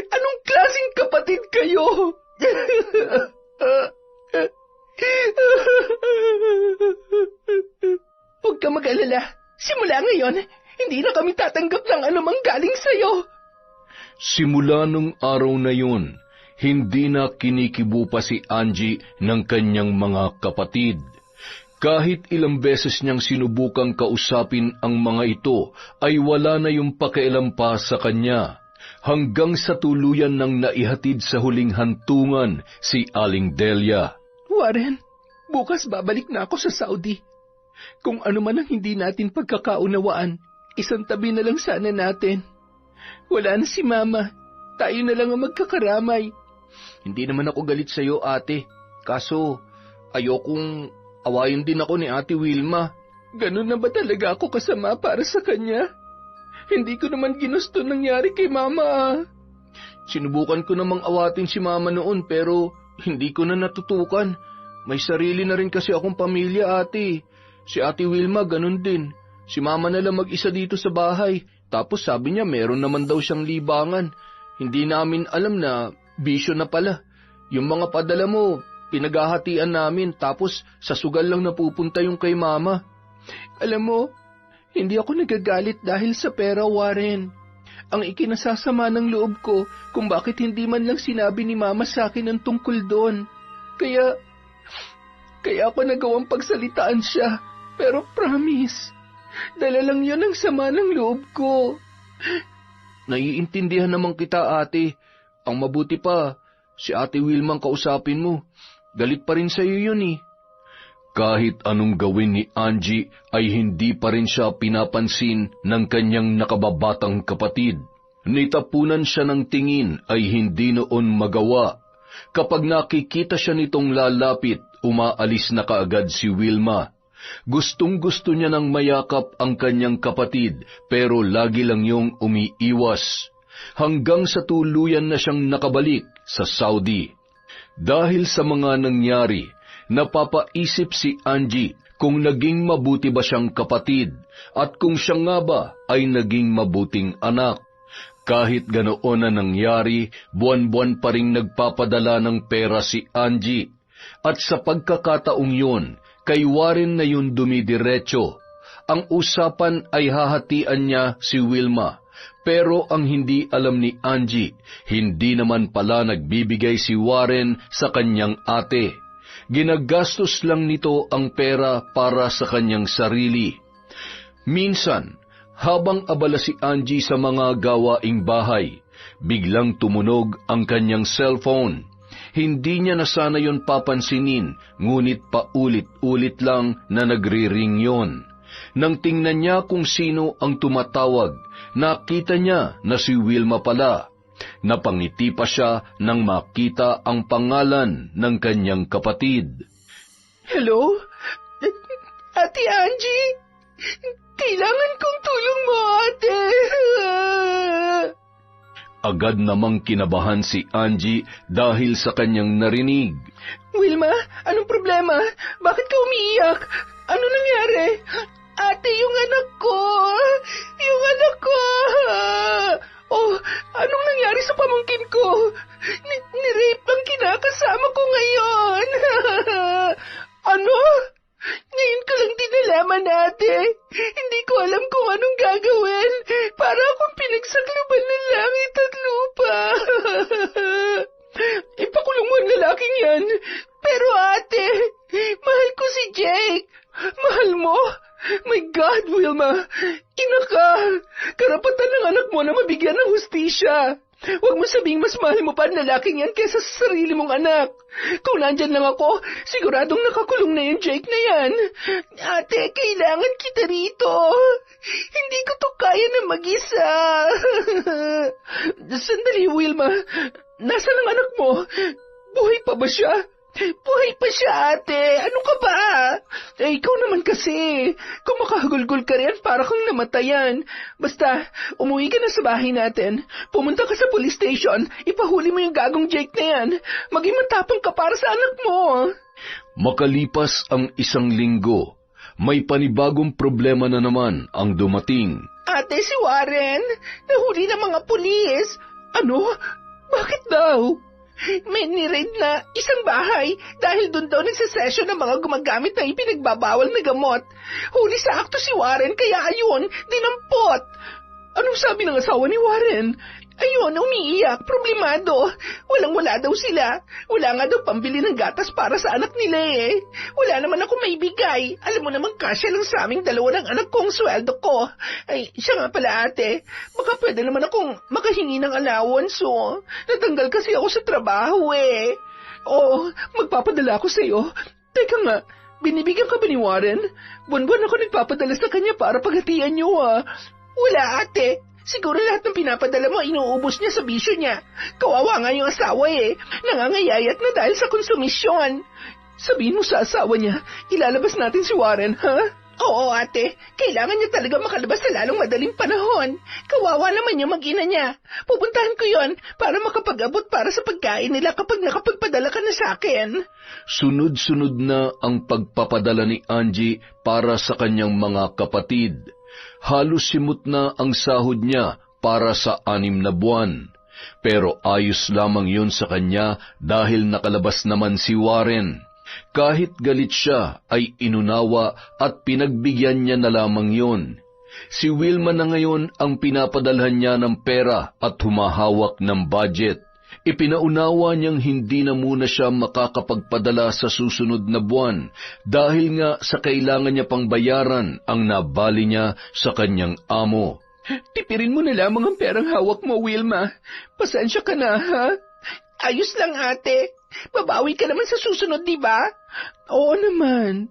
Anong klaseng kapatid kayo? Huwag ka mag-alala. Simula ngayon, hindi na kami tatanggap ng anumang galing sa'yo. Simula nung araw na yun, hindi na kinikibo pa si Angie ng kanyang mga kapatid. Kahit ilang beses niyang sinubukang kausapin ang mga ito, ay wala na yung pakialam pa sa kanya. Hanggang sa tuluyan nang naihatid sa huling hantungan si Aling Delia. Warren, bukas babalik na ako sa Saudi. Kung ano man ang hindi natin pagkakaunawaan, isang tabi na lang sana natin. Wala na si Mama. Tayo na lang ang magkakaramay. Hindi naman ako galit sa'yo, ate. Kaso, ayokong awayin din ako ni Ate Wilma. Ganun na ba talaga ako kasama para sa kanya? Hindi ko naman ginusto nangyari kay Mama. Sinubukan ko namang awatin si Mama noon pero hindi ko na natutukan. May sarili na rin kasi akong pamilya, ate. Si Ate Wilma ganun din. Si Mama na lang mag-isa dito sa bahay. Tapos sabi niya meron naman daw siyang libangan. Hindi namin alam na bisyo na pala. Yung mga padala mo, pinaghahatian namin tapos sa sugal lang napupunta yung kay Mama. Alam mo, hindi ako nagagalit dahil sa pera, Warren. Ang ikinasasama ng loob ko kung bakit hindi man lang sinabi ni Mama sa akin ang tungkol doon. Kaya ako nagawang pagsalitaan siya. Pero promise, dala lang yun ang sama ng loob ko. Naiintindihan naman kita, ate. Ang mabuti pa, si Ate Wilma ang kausapin mo. Galit pa rin sa'yo yun eh. Kahit anong gawin ni Angie ay hindi pa rin siya pinapansin ng kanyang nakababatang kapatid. Nitapunan siya ng tingin ay hindi noon magawa. Kapag nakikita siya nitong lalapit, umaalis na kaagad si Wilma. Gustong-gusto niya ng mayakap ang kanyang kapatid pero lagi lang yung umiiwas. Hanggang sa tuluyan na siyang nakabalik sa Saudi. Dahil sa mga nangyari, napapaisip si Angie kung naging mabuti ba siyang kapatid at kung siya nga ba ay naging mabuting anak. Kahit ganoon na nangyari, buwan-buwan pa ring nagpapadala ng pera si Angie. At sa pagkakataong yun, kay Warren na yun dumidiretso. Ang usapan ay hahatian niya si Wilma. Pero ang hindi alam ni Angie, hindi naman pala nagbibigay si Warren sa kanyang ate. Ginagastos lang nito ang pera para sa kanyang sarili. Minsan, habang abala si Angie sa mga gawaing bahay, biglang tumunog ang kanyang cellphone. Hindi niya na sana yon papansinin, ngunit paulit-ulit lang na nagri-ring yon. Nang tingnan niya kung sino ang tumatawag, nakita niya na si Wilma pala. Napangiti pa siya nang makita ang pangalan ng kanyang kapatid. Hello? Ate Angie? Kailangan kong tulong mo, ate. Agad namang kinabahan si Angie dahil sa kanyang narinig. Wilma, anong problema? Bakit ka umiiyak? Ano nangyari? Ate, yung anak ko! Yung anak ko! Oh, anong nangyari sa pamangkin ko? Ni-rape ang kinakasama ko ngayon! Ano? Ngayon ko lang din nalaman, ate. Hindi ko alam kung anong gagawin. Para akong pinagsakluban ng langit at lupa. Ipakulong mo ang lalaking yan. Pero ate, mahal ko si Jake. Mahal mo? My God, Wilma. Ina ka. Karapatan ng anak mo na mabigyan ng hustisya. Huwag mo sabing mas mahal mo pa ang lalaking yan kesa sa sarili mong anak. Kung nandyan lang ako, siguradong nakakulong na yung Jake na yan. Ate, kailangan kita rito. Hindi ko to kaya na mag-isa. Sandali, Wilma. Nasaan ang anak mo? Buhay pa ba siya? Buhay pa siya, ate. Ano ka ba? Ikaw naman kasi. Kung makahagulgol ka rin, para kang namatayan. Basta, umuwi ka na sa bahay natin. Pumunta ka sa police station. Ipahuli mo yung gagong Jake na yan. Maging matapang ka para sa anak mo. Makalipas ang 1 linggo, may panibagong problema na naman ang dumating. Ate, si Warren. Nahuli ng mga pulis. Ano? Bakit daw? May niraid na isang bahay dahil doon daw nagsasesyon ng mga gumagamit ng ipinagbabawal na gamot. Huli sa akto si Warren kaya ayun, dinampot. Anong sabi ng asawa ni Warren? Ayun, umiiyak, problemado. Walang-wala daw sila. Wala nga daw pambili ng gatas para sa anak nila eh. Wala naman ako maibigay. Alam mo naman kasya lang sa aming dalawa ng anak kong sweldo ko. Ay, siya nga pala ate. Baka pwede naman akong makahingi ng allowance oh. Natanggal kasi ako sa trabaho eh. Oo, magpapadala ako sa'yo. Teka nga, binibigyan ka ba ni Warren? Buwan-buwan ako nagpapadala sa kanya para paghatian niyo ah. Wala ate. Siguro lahat ng pinapadala mo inuubos niya sa bisyo niya. Kawawa nga yung asawa eh. Nangangayayat na dahil sa konsumisyon. Sabihin mo sa asawa niya, ilalabas natin si Warren, ha? Oo ate, kailangan niya talaga makalabas sa lalong madaling panahon. Kawawa naman yung mag-ina niya. Pupuntahan ko yon para makapag-abot para sa pagkain nila kapag nakapagpadala ka na sa akin. Sunod-sunod na ang pagpapadala ni Angie para sa kanyang mga kapatid. Halos simot na ang sahod niya para sa 6 na buwan. Pero ayos lamang yun sa kanya dahil nakalabas naman si Warren. Kahit galit siya ay inunawa at pinagbigyan niya na lamang yun. Si Wilma na ngayon ang pinapadalhan niya ng pera at humahawak ng budget. Ipinaunawa niyang hindi na muna siya makakapagpadala sa susunod na buwan dahil nga sa kailangan niya pang bayaran ang nabali niya sa kanyang amo. Tipirin mo na lamang ang perang hawak mo, Wilma. Pasensya ka na, ha? Ayos lang, ate. Babawi ka naman sa susunod, di ba? Oo naman.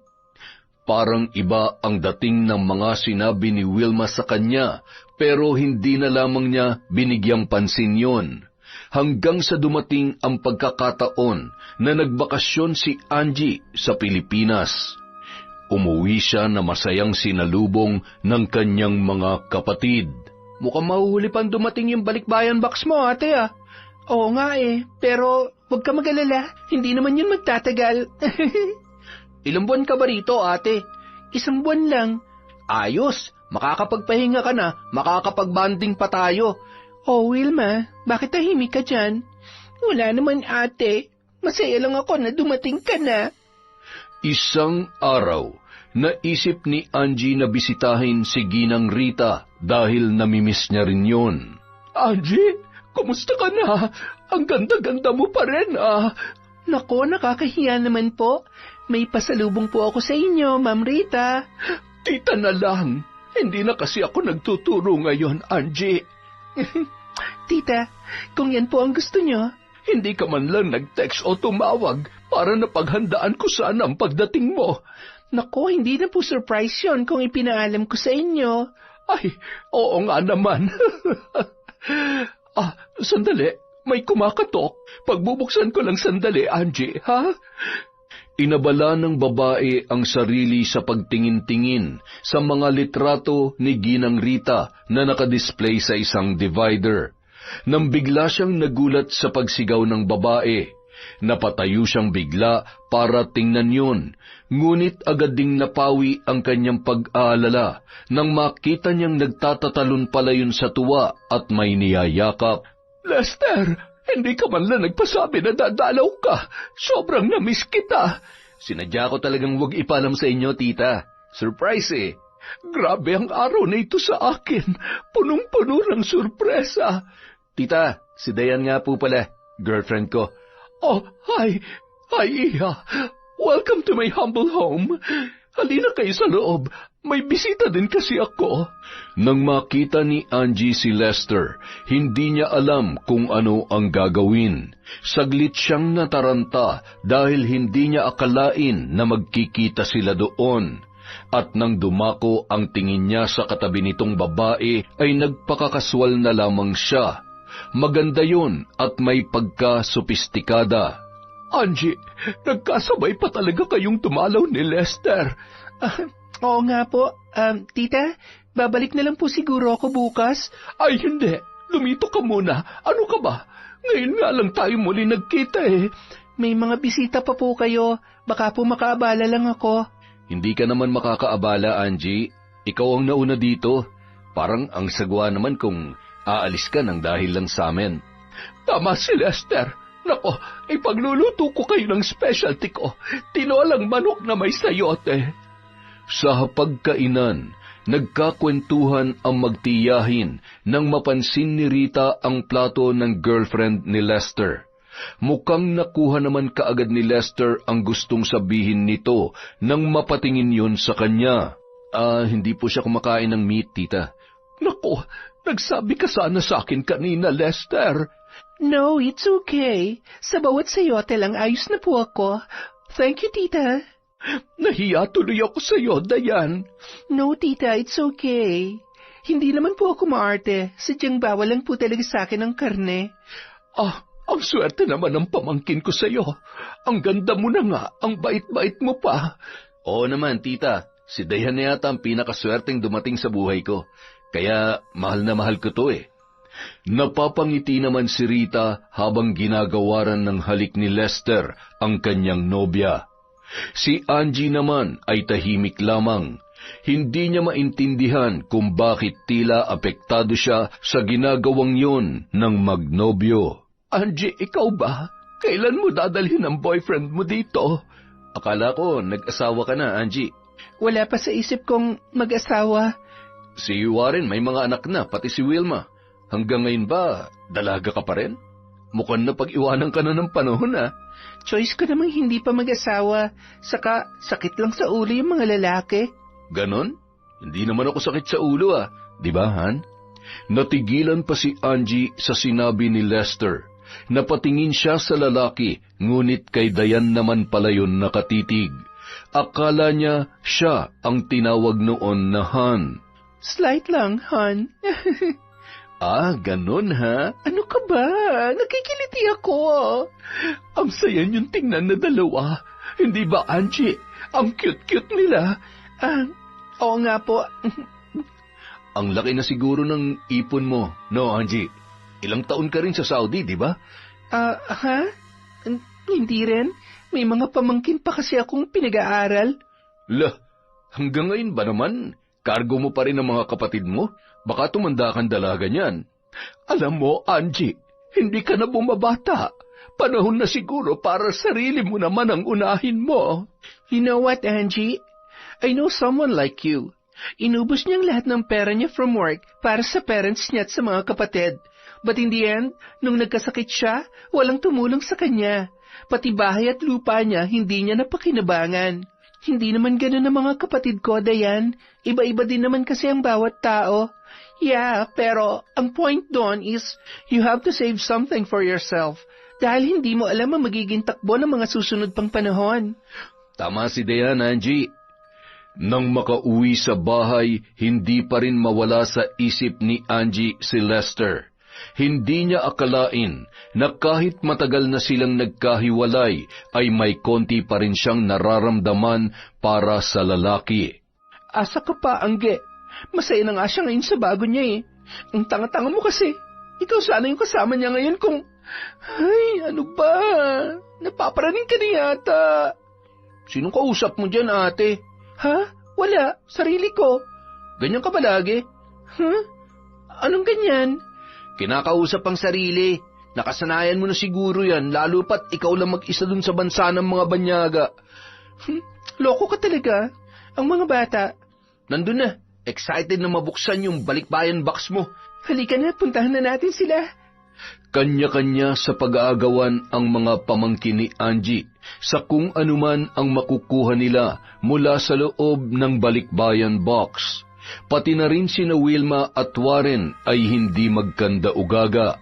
Parang iba ang dating ng mga sinabi ni Wilma sa kanya, pero hindi na lamang niya binigyang pansin yon. Hanggang sa dumating ang pagkakataon na nagbakasyon si Angie sa Pilipinas. Umuwi siya na masayang sinalubong ng kanyang mga kapatid. Mukhang mahuhuli pang dumating yung balikbayan box mo, ate ah. Oo nga eh, pero huwag ka mag-alala, hindi naman yun magtatagal. Ilang buwan ka ba rito, ate? 1 buwan lang. Ayos, makakapagpahinga ka na, makakapagbanding pa tayo. Oh, Wilma, bakit tahimik ka dyan? Wala naman, ate. Masaya lang ako na dumating ka na. Isang araw, naisip ni Angie na bisitahin si Ginang Rita dahil namimiss niya rin yun. Angie, kumusta ka na? Ang ganda-ganda mo pa rin, ah. Nako, nakakahiya naman po. May pasalubong po ako sa inyo, Ma'am Rita. Tita na lang. Hindi na kasi ako nagtuturo ngayon, Angie. Tita, kung yan po ang gusto nyo, hindi ka man lang nag-text o tumawag para napaghandaan ko sana ang pagdating mo. Naku, hindi na po surprise yun kung ipinaalam ko sa inyo. Ay, oo nga naman. Sandali. May kumakatok. Pagbubuksan ko lang sandali, Angie, ha? Inabala ng babae ang sarili sa pagtingin-tingin sa mga litrato ni Ginang Rita na nakadisplay sa isang divider. Nang bigla siyang nagulat sa pagsigaw ng babae, napatayo siyang bigla para tingnan yun, ngunit agad ding napawi ang kanyang pag-aalala nang makita niyang nagtatatalon pala yun sa tuwa at may niyayakap. Lester, hindi ka man lang nagpasabi na dadalaw ka. Sobrang namiss kita. Sinadya ko talagang huwag ipalam sa inyo, tita. Surprise eh. Grabe ang araw na ito sa akin. Punong-puno ng surpresa. Tita, si Dayan nga po pala, girlfriend ko. Oh, hi. Hi, Iha. Welcome to my humble home. Halina kayo sa loob. May bisita din kasi ako. Nang makita ni Angie si Lester, hindi niya alam kung ano ang gagawin. Saglit siyang nataranta dahil hindi niya akalain na magkikita sila doon. At nang dumako ang tingin niya sa katabi nitong babae, ay nagpakakaswal na lamang siya. Maganda yun at may pagka-sopistikada. Angie, nagkasabay pa talaga kayong tumalaw ni Lester. Oo nga po. Tita, babalik na lang po siguro ako bukas. Ay, hindi. Lumito ka muna. Ano ka ba? Ngayon nga lang tayo muli nagkita eh. May mga bisita pa po kayo. Baka po makaabala lang ako. Hindi ka naman makakaabala, Angie. Ikaw ang nauna dito. Parang ang sagwa naman kung aalis ka ng dahil lang sa amin. Tama si Lester. Nako, ipagluluto ko kayo ng specialty ko. Tinolang manok na may sayote. Sa hapagkainan, nagkakwentuhan ang magtiyahin nang mapansin ni Rita ang plato ng girlfriend ni Lester. Mukhang nakuha naman kaagad ni Lester ang gustong sabihin nito nang mapatingin yun sa kanya. Hindi po siya kumakain ng meat, tita. Nako, nagsabi ka sana sa akin kanina, Lester. No, it's okay. Sa bawat sayote lang ayos na po ako. Thank you, tita. Nahiya tuloy ako sa iyo, Dayan. No, tita, it's okay. Hindi naman po ako maarte. Sadyang bawal lang po talaga sa akin ang karne. Ang swerte naman ng pamangkin ko sa iyo. Ang ganda mo na nga, ang bait-bait mo pa. Oo naman, tita. Si Dayan na yata ang pinakaswerteng dumating sa buhay ko. Kaya mahal na mahal ko to eh. Napapangiti naman si Rita habang ginagawaran ng halik ni Lester ang kanyang nobya. Si Angie naman ay tahimik lamang. Hindi niya maintindihan kung bakit tila apektado siya sa ginagawang yon ng magnobyo. Angie, ikaw ba? Kailan mo dadalhin ang boyfriend mo dito? Akala ko nag-asawa ka na, Angie. Wala pa sa isip kong mag-asawa. Si Warren may mga anak na, pati si Wilma. Hanggang ngayon ba, dalaga ka pa rin? Mukhang napag-iwanan ka na ng panahon, ah. Choice ko namang hindi pa mag-asawa. Saka, sakit lang sa ulo yung mga lalaki. Ganon? Hindi naman ako sakit sa ulo, ah. Di ba, Han? Natigilan pa si Angie sa sinabi ni Lester. Napatingin siya sa lalaki, ngunit kay Dayan naman pala yun nakatitig. Akala niya siya ang tinawag noon na Han. Slight lang, Han. Ganon ha? Ano ka ba? Nakikiliti ako. Ang saya niyong tingnan na dalawa. Hindi ba, Angie? Ang cute-cute nila. Oo nga po. Ang laki na siguro ng ipon mo, no, Angie? Ilang taon ka rin sa Saudi, di ba? Ha? Hindi rin. May mga pamangkin pa kasi akong pinag-aaral. Hanggang ngayon ba naman? Kargo mo pa rin ang mga kapatid mo? Baka tumanda kang dalaga niyan. Alam mo, Angie, hindi ka na bumabata. Panahon na siguro para sarili mo naman ang unahin mo. You know what, Angie? I know someone like you. Inubos niyang lahat ng pera niya from work para sa parents niya at sa mga kapatid. But in the end, nung nagkasakit siya, walang tumulong sa kanya. Pati bahay at lupa niya, hindi niya napakinabangan. Hindi naman ganun ang mga kapatid ko, Dayan. Iba-iba din naman kasi ang bawat tao. Yeah, pero ang point doon is you have to save something for yourself dahil hindi mo alam ang magiging takbo ng mga susunod pang panahon. Tama si Dayan, Angie. Nang makauwi sa bahay, hindi pa rin mawala sa isip ni Angie si Lester. Hindi niya akalain na kahit matagal na silang nagkahiwalay, ay may konti pa rin siyang nararamdaman para sa lalaki. Asa ka pa, Angge. Masaya na nga siya ngayon sa bago niya eh. Ang tanga-tanga mo kasi. Ikaw sana yung kasama niya ngayon kung... Ay, ano ba? Napaparaning ka na yata. Sinong kausap mo dyan, ate? Ha? Wala. Sarili ko. Ganyan ka ba lagi? Huh? Anong ganyan? Kinakausap ang sarili. Nakasanayan mo na siguro yan, lalo pat ikaw lang mag-isa dun sa bansa ng mga banyaga. Loko ka talaga. Ang mga bata. Nandun na. Excited na mabuksan yung balikbayan box mo. Halika na, puntahan na natin sila. Kanya-kanya sa pag-aagawan ang mga pamangkin ni Angie sa kung anuman ang makukuha nila mula sa loob ng balikbayan box. Pati na rin sina Wilma at Warren ay hindi magkanda-ugaga.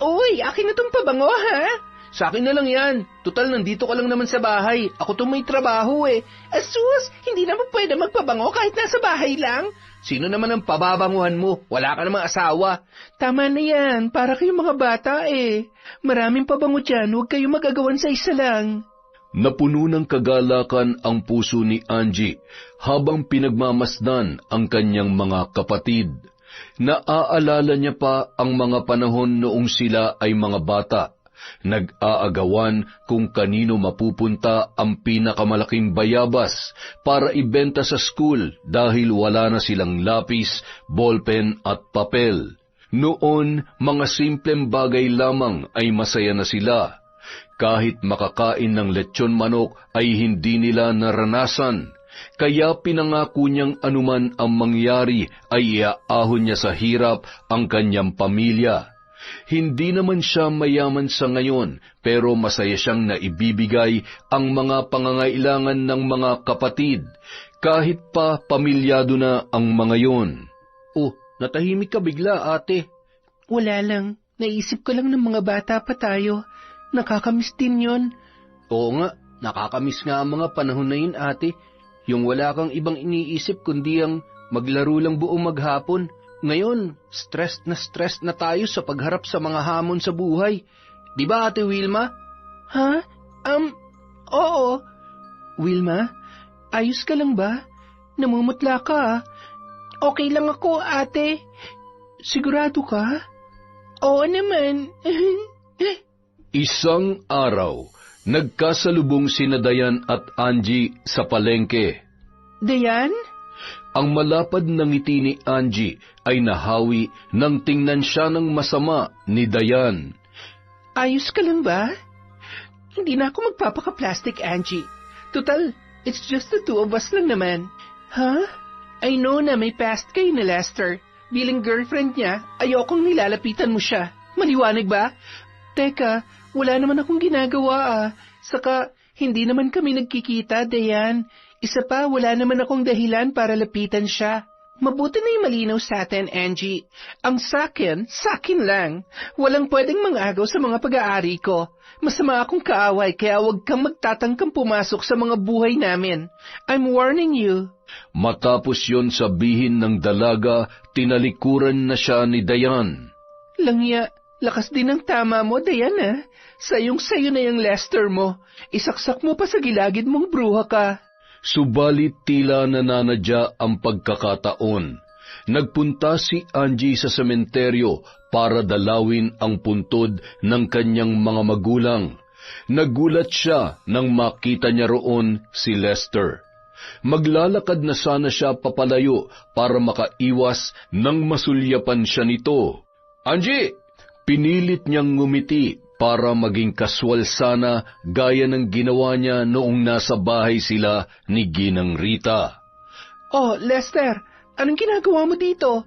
Uy, akin na tong pabango, ha? Sa akin na lang yan. Tutal, nandito ka lang naman sa bahay. Ako to may trabaho eh. Asus, hindi naman pwede magpabango kahit nasa bahay lang. Sino naman ang pababanguhan mo? Wala ka namang asawa. Tama na yan, para kayong mga bata eh. Maraming pabango dyan, huwag kayong magagawan sa isa lang. Napuno ng kagalakan ang puso ni Angie habang pinagmamasdan ang kanyang mga kapatid. Naaalala niya pa ang mga panahon noong sila ay mga bata. Nag-aagawan kung kanino mapupunta ang pinakamalaking bayabas para ibenta sa school dahil wala na silang lapis, ballpen at papel. Noon, mga simpleng bagay lamang ay masaya na sila. Kahit makakain ng lechon manok ay hindi nila naranasan. Kaya pinangako niyang anuman ang mangyari ay iaahon niya sa hirap ang kanyang pamilya. Hindi naman siya mayaman sa ngayon, pero masaya siyang naibibigay ang mga pangangailangan ng mga kapatid, kahit pa pamilyado na ang mga yon. Oh, natahimik ka bigla, ate. Wala lang, naisip ko lang ng mga bata pa tayo. Nakakamiss din yon. Oo nga, nakakamiss nga ang mga panahon na yun, ate. Yung wala kang ibang iniisip kundi ang maglaro lang buong maghapon. Ngayon, stress na tayo sa pagharap sa mga hamon sa buhay. Di ba, Ate Wilma? Ha? Oo. Wilma, ayos ka lang ba? Namumutla ka, ah. Okay lang ako, ate. Sigurado ka? Oo naman. Isang araw, nagkasalubong sina Dayan at Angie sa palengke. Dayan? Ang malapad na ngiti ni Angie ay nahawi nang tingnan siya ng masama ni Dayan. Ayos ka lang ba? Hindi na ako magpapaka-plastic, Angie. Total, it's just the two of us lang naman. Huh? I know na may past kayo ni Lester. Bilang girlfriend niya, ayokong nilalapitan mo siya. Maliwanag ba? Teka, wala naman akong ginagawa ah. Saka, hindi naman kami nagkikita, Dayan. Isa pa, wala naman akong dahilan para lapitan siya. Mabuti na yung malinaw sa atin, Angie. Ang sakin lang. Walang pwedeng mangagaw sa mga pag-aari ko. Masama akong kaaway, kaya huwag kang magtatangkang pumasok sa mga buhay namin. I'm warning you. Matapos yon sabihin ng dalaga, tinalikuran na siya ni Dayan. Langya, lakas din ang tama mo, Dayan ah. Sayong-sayo na yung Lester mo. Isaksak mo pa sa gilagid mong bruha ka. Subalit tila nananadya ang pagkakataon. Nagpunta si Angie sa sementeryo para dalawin ang puntod ng kanyang mga magulang. Nagulat siya nang makita niya roon si Lester. Maglalakad na sana siya papalayo para makaiwas nang masulyapan siya nito. Angie! Pinilit niyang ngumiti para maging kaswal sana gaya ng ginawa niya noong nasa bahay sila ni Ginang Rita. Oh, Lester, anong ginagawa mo dito?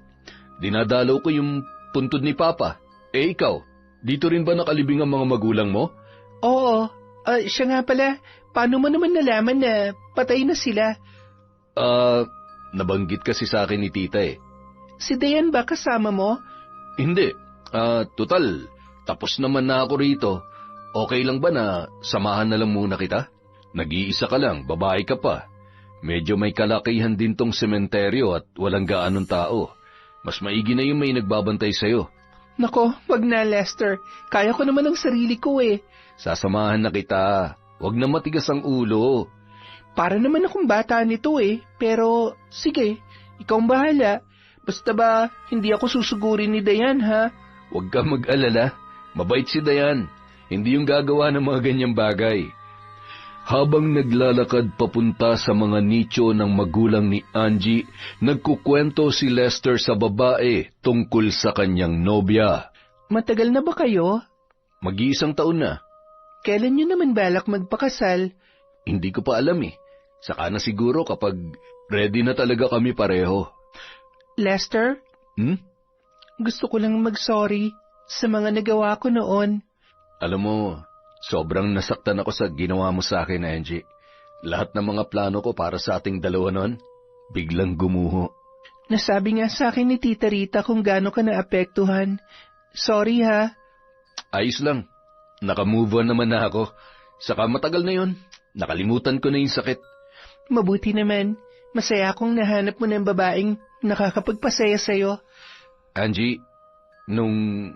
Dinadalaw ko yung puntod ni Papa. Eh ikaw, dito rin ba nakalibing ang mga magulang mo? Oo, siya nga pala. Paano mo naman nalaman na patay na sila? Nabanggit kasi sa akin ni Tita eh. Si Dayan ba kasama mo? Hindi. Total, tapos naman na ako rito. Okay lang ba na samahan na lang muna kita? Nag-iisa ka lang, babae ka pa. Medyo may kalakihan din tong sementeryo at walang gaanong tao. Mas maigi na yung may nagbabantay sa'yo. Nako, wag na, Lester. Kaya ko naman ang sarili ko eh. Sasamahan na kita. Huwag na matigas ang ulo. Para naman akong bata nito eh. Pero, sige, ikaw ang bahala. Basta ba, hindi ako susugurin ni Dayan, ha? Huwag ka mag-alala. Mabait si Dayan. Hindi yung gagawa ng mga ganyang bagay. Habang naglalakad papunta sa mga nicho ng magulang ni Angie, nagkukwento si Lester sa babae tungkol sa kanyang nobya. Matagal na ba kayo? Mag-iisang taon na. Kailan nyo naman balak magpakasal? Hindi ko pa alam eh. Saka na siguro kapag ready na talaga kami pareho. Lester? Gusto ko lang mag-sorry sa mga nagawa ko noon. Alam mo, sobrang nasaktan ako sa ginawa mo sa akin, Angie. Lahat ng mga plano ko para sa ating dalawa noon, biglang gumuho. Nasabi nga sa akin ni Tita Rita kung gaano ka naapektuhan. Sorry ha. Ayos lang. Naka-move on naman na ako. Saka matagal na yon. Nakalimutan ko na yung sakit. Mabuti naman. Masaya akong nahanap mo ng babaeng nakakapagpasaya sa'yo. Angie, nung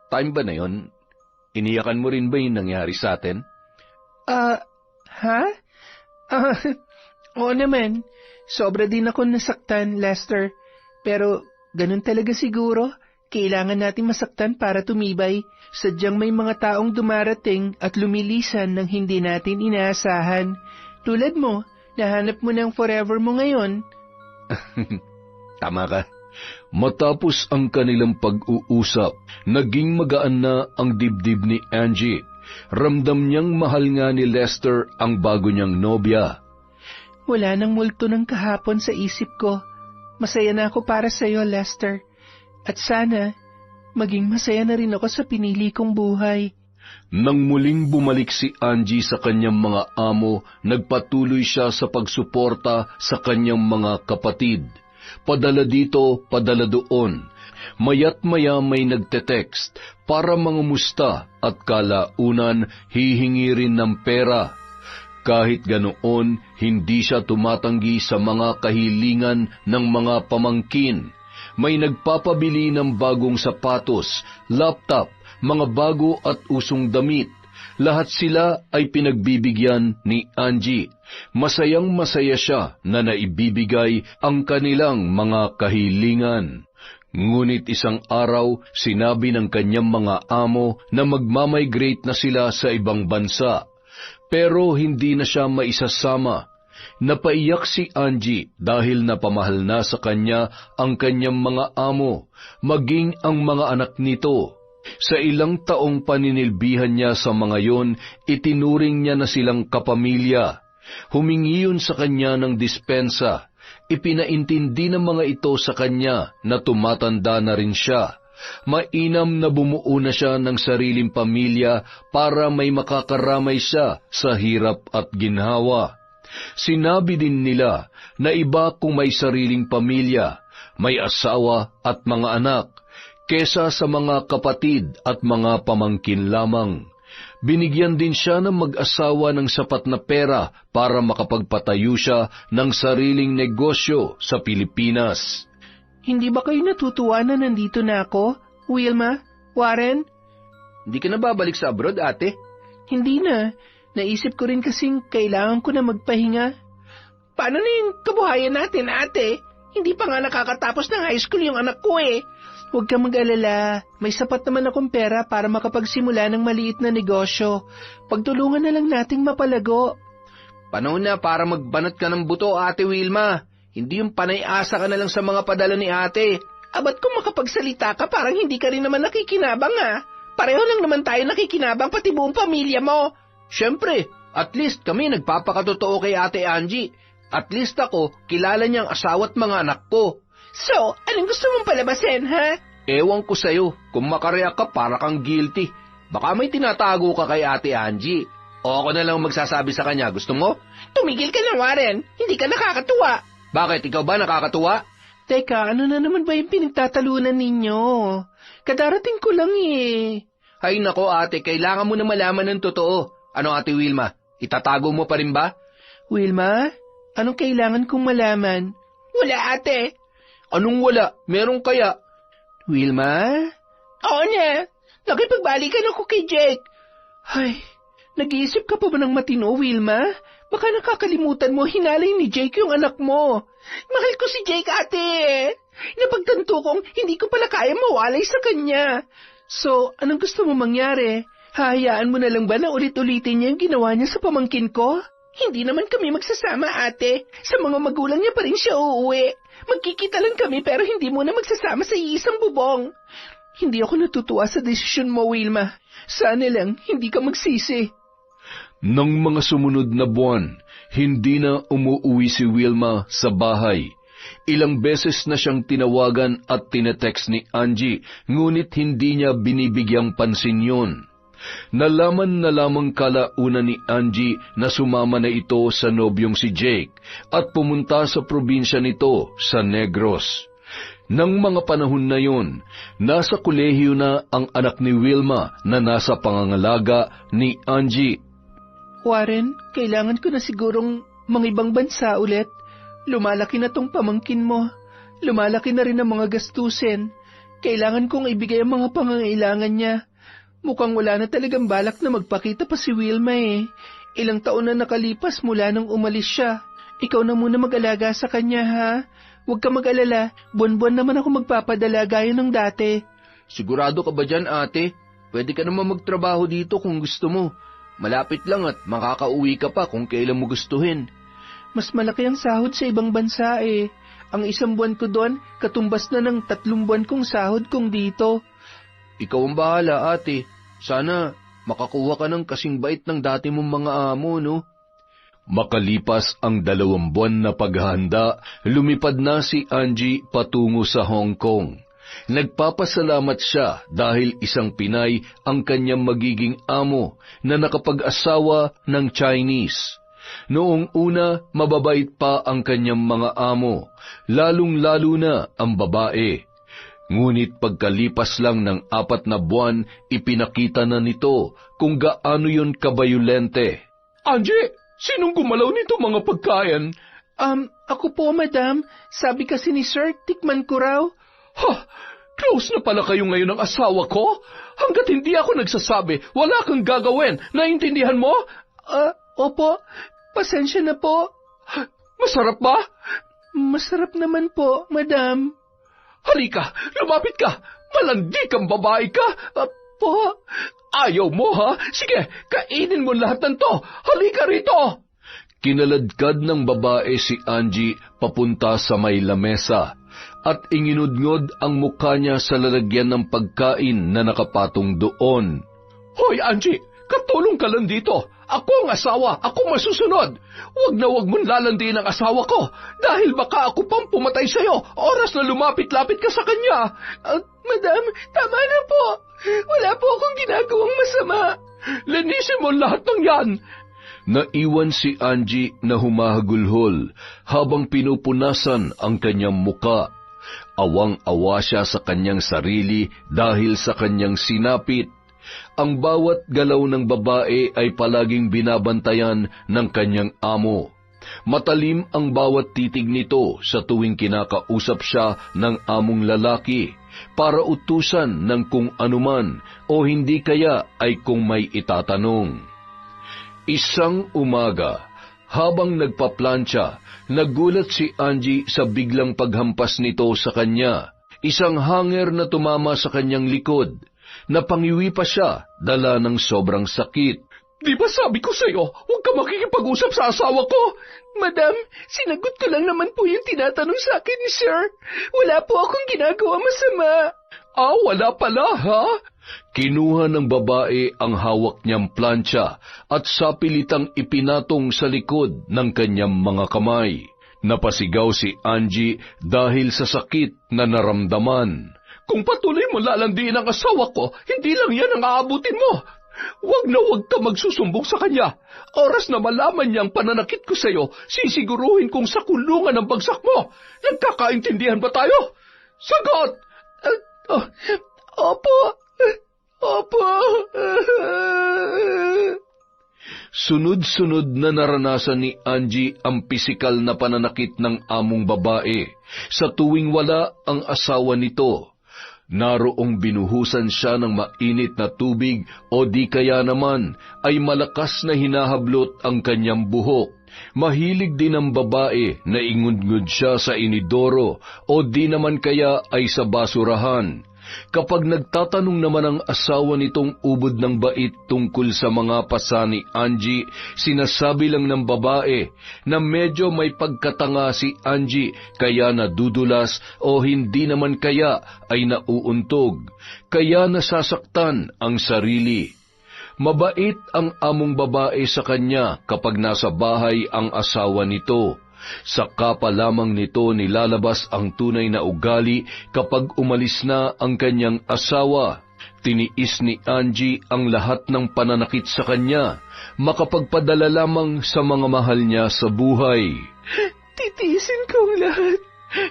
time ba na yon, iniyakan mo rin ba yung nangyari sa atin? Ha? Oo naman. Sobra din ako nasaktan, Lester. Pero ganun talaga siguro. Kailangan natin masaktan para tumibay. Sadyang may mga taong dumarating at lumilisan ng hindi natin inaasahan. Tulad mo, nahanap mo ng forever mo ngayon. Tama ka. Matapos ang kanilang pag-uusap, naging magaan na ang dibdib ni Angie. Ramdam niyang mahal nga ni Lester ang bago niyang nobya. Wala nang multo ng kahapon sa isip ko. Masaya na ako para sa iyo, Lester. At sana, maging masaya na rin ako sa pinili kong buhay. Nang muling bumalik si Angie sa kanyang mga amo, nagpatuloy siya sa pagsuporta sa kanyang mga kapatid. Padala dito, padala doon. Maya't maya may nagte-text para mangumusta at kalaunan hihingi rin ng pera. Kahit ganoon, hindi siya tumatanggi sa mga kahilingan ng mga pamangkin. May nagpapabili ng bagong sapatos, laptop, mga bago at usong damit. Lahat sila ay pinagbibigyan ni Angie. Masayang-masaya siya na naibibigay ang kanilang mga kahilingan. Ngunit isang araw, sinabi ng kanyang mga amo na magmamigrate na sila sa ibang bansa. Pero hindi na siya maisasama. Napaiyak si Angie dahil napamahal na sa kanya ang kanyang mga amo, maging ang mga anak nito. Sa ilang taong paninilbihan niya sa mga yon, itinuring niya na silang kapamilya. Humingi yun sa kanya ng dispensa. Ipinaintindi ng mga ito sa kanya na tumatanda na rin siya. Mainam na bumuo na siya ng sariling pamilya para may makakaramay siya sa hirap at ginhawa. Sinabi din nila na iba kung may sariling pamilya, may asawa at mga anak, kesa sa mga kapatid at mga pamangkin lamang. Binigyan din siya ng mag-asawa ng sapat na pera para makapagpatayo siya ng sariling negosyo sa Pilipinas. Hindi ba kayo natutuwa na nandito na ako, Wilma, Warren? Hindi ka na babalik sa abroad, ate? Hindi na. Naisip ko rin kasing kailangan ko na magpahinga. Paano na yung kabuhayan natin, ate? Hindi pa nga nakakatapos ng high school yung anak ko eh. Huwag kang mag-alala. May sapat naman akong pera para makapagsimula ng maliit na negosyo. Pagtulungan na lang nating mapalago. Panahon na para magbanat ka ng buto, ate Wilma. Hindi yung panay-asa ka na lang sa mga padala ni ate. Abat kung makapagsalita ka, parang hindi ka rin naman nakikinabang ah. Pareho lang naman tayo nakikinabang pati buong pamilya mo. Siyempre, at least kami nagpapakatotoo kay ate Angie. At least ako, kilala niyang asawa at mga anak ko. So, anong gusto mong palabasin, ha? Ewan ko sa'yo, kung makareact ka para kang guilty. Baka may tinatago ka kay ate Angie. O ako na lang magsasabi sa kanya, gusto mo? Tumigil ka na, Warren. Hindi ka nakakatuwa. Bakit, ikaw ba nakakatuwa? Teka, ano na naman ba yung pinagtatalunan ninyo? Kadarating ko lang eh. Ay nako ate, kailangan mo na malaman ng totoo. Ano ate Wilma, itatago mo pa rin ba? Wilma? Anong kailangan kong malaman? Wala, ate. Anong wala? Meron kaya? Wilma? Oo na. Nakipagbalikan ako kay Jake. Ay, nag-iisip ka pa ba ng matino, Wilma? Baka nakakalimutan mo, hinalay ni Jake yung anak mo. Mahal ko si Jake, ate. Napagtanto kong hindi ko pala kaya mawalay sa kanya. So, anong gusto mo mangyari? Hahayaan mo na lang ba na ulit-ulitin niya yung ginawa niya sa pamangkin ko? Hindi naman kami magsasama, ate. Sa mga magulang niya pa rin siya uuwi. Magkikita lang kami pero hindi muna magsasama sa iisang bubong. Hindi ako natutuwa sa desisyon mo, Wilma. Sana lang, hindi ka magsisi. Nang mga sumunod na buwan, hindi na umuuwi si Wilma sa bahay. Ilang beses na siyang tinawagan at tinetext ni Angie, ngunit hindi niya binibigyang pansin yun. Nalaman na lamang kalauna ni Angie na sumama na ito sa nobyong si Jake at pumunta sa probinsya nito sa Negros. Nang mga panahon na yun, nasa kolehiyo na ang anak ni Wilma na nasa pangangalaga ni Angie. Warren, kailangan ko na sigurong mangibang bansa ulit. Lumalaki na tong pamangkin mo. Lumalaki na rin ang mga gastusin. Kailangan kong ibigay ang mga pangangailangan niya. Mukhang wala na talagang balak na magpakita pa si Wilma eh. Ilang taon na nakalipas mula nang umalis siya. Ikaw na muna mag-alaga sa kanya, ha? Huwag ka mag-alala, buwan-buwan naman ako magpapadala gaya ng dati. Sigurado ka ba dyan, ate? Pwede ka naman magtrabaho dito kung gusto mo. Malapit lang at makakauwi ka pa kung kailan mo gustuhin. Mas malaki ang sahod sa ibang bansa eh. Ang isang buwan ko doon, katumbas na ng 3 buwan kong sahod kong dito. Ikaw ang bahala, ate. Sana makakuha ka ng kasing bait ng dati mong mga amo, no? Makalipas ang 2 buwan na paghahanda, lumipad na si Angie patungo sa Hong Kong. Nagpapasalamat siya dahil isang Pinay ang kanyang magiging amo na nakapag-asawa ng Chinese. Noong una, mababait pa ang kanyang mga amo, lalong-lalo na ang babae. Ngunit pagkalipas lang ng 4 na buwan, ipinakita na nito kung gaano yun kabayulente. Angie! Sinong gumalaw nito mga pagkain? Ako po, madam. Sabi kasi ni Sir, tikman ko raw. Ha! Close na pala kayo ngayon ng asawa ko? Hanggat hindi ako nagsasabi, wala kang gagawin. Naintindihan mo? Opo. Pasensya na po. Masarap ba? Masarap naman po, madam. Halika, lumapit ka. Malandi kang babae ka. Po. Ayaw mo, ha? Sige, kainin mo lahat ng to. Halika rito! Kinaladkad ng babae si Angie papunta sa may lamesa at inginudngod ang mukha niya sa lalagyan ng pagkain na nakapatong doon. Hoy, Angie! Katulong ka lang dito. Ako ang asawa. Ako masusunod. Huwag na huwag mong lalandiin ang asawa ko dahil baka ako pang pumatay sa'yo oras na lumapit-lapit ka sa kanya. Madam, tama na po. Wala po akong ginagawang masama. Linisin mo lahat ng yan. Naiwan si Angie na humahagulhol habang pinupunasan ang kanyang muka. Awang-awa siya sa kanyang sarili dahil sa kanyang sinapit. Ang bawat galaw ng babae ay palaging binabantayan ng kanyang amo. Matalim ang bawat titig nito sa tuwing kinakausap siya ng among lalaki para utusan ng kung anuman o hindi kaya ay kung may itatanong. Isang umaga, habang nagpaplantsa, nagulat si Angie sa biglang paghampas nito sa kanya. Isang hanger na tumama sa kanyang likod. Napangiwi pa siya, dala ng sobrang sakit. Di ba sabi ko sa'yo, huwag ka makikipag-usap sa asawa ko? Madam, sinagot ko lang naman po yung tinatanong sa akin ni Sir. Wala po akong ginagawa masama. Wala pala, ha? Kinuha ng babae ang hawak niyang plantsa at sapilitang ipinatong sa likod ng kanyang mga kamay. Napasigaw si Angie dahil sa sakit na naramdaman. Kung patuloy mo lalandiin ang asawa ko, hindi lang yan ang aabutin mo. Huwag na huwag ka magsusumbong sa kanya. Oras na malaman niyang pananakit ko sa'yo, sisiguruhin kong sa kulungan ang bagsak mo. Nagkakaintindihan ba tayo? Sagot! Opo. Opo. Sunod-sunod na naranasan ni Angie ang pisikal na pananakit ng among babae sa tuwing wala ang asawa nito. Naroong binuhusan siya ng mainit na tubig o di kaya naman ay malakas na hinahablot ang kanyang buhok. Mahilig din ang babae na ingudngud siya sa inidoro o di naman kaya ay sa basurahan. Kapag nagtatanong naman ang asawa nitong ubod ng bait tungkol sa mga pasa ni Angie, sinasabi lang ng babae na medyo may pagkatanga si Angie kaya nadudulas o hindi naman kaya ay nauuntog, kaya nasasaktan ang sarili. Mabait ang among babae sa kanya kapag nasa bahay ang asawa nito. Saka pa lamang nito nilalabas ang tunay na ugali kapag umalis na ang kanyang asawa. Tiniis ni Angie ang lahat ng pananakit sa kanya, makapagpadala lamang sa mga mahal niya sa buhay. Titiisin ko ang lahat.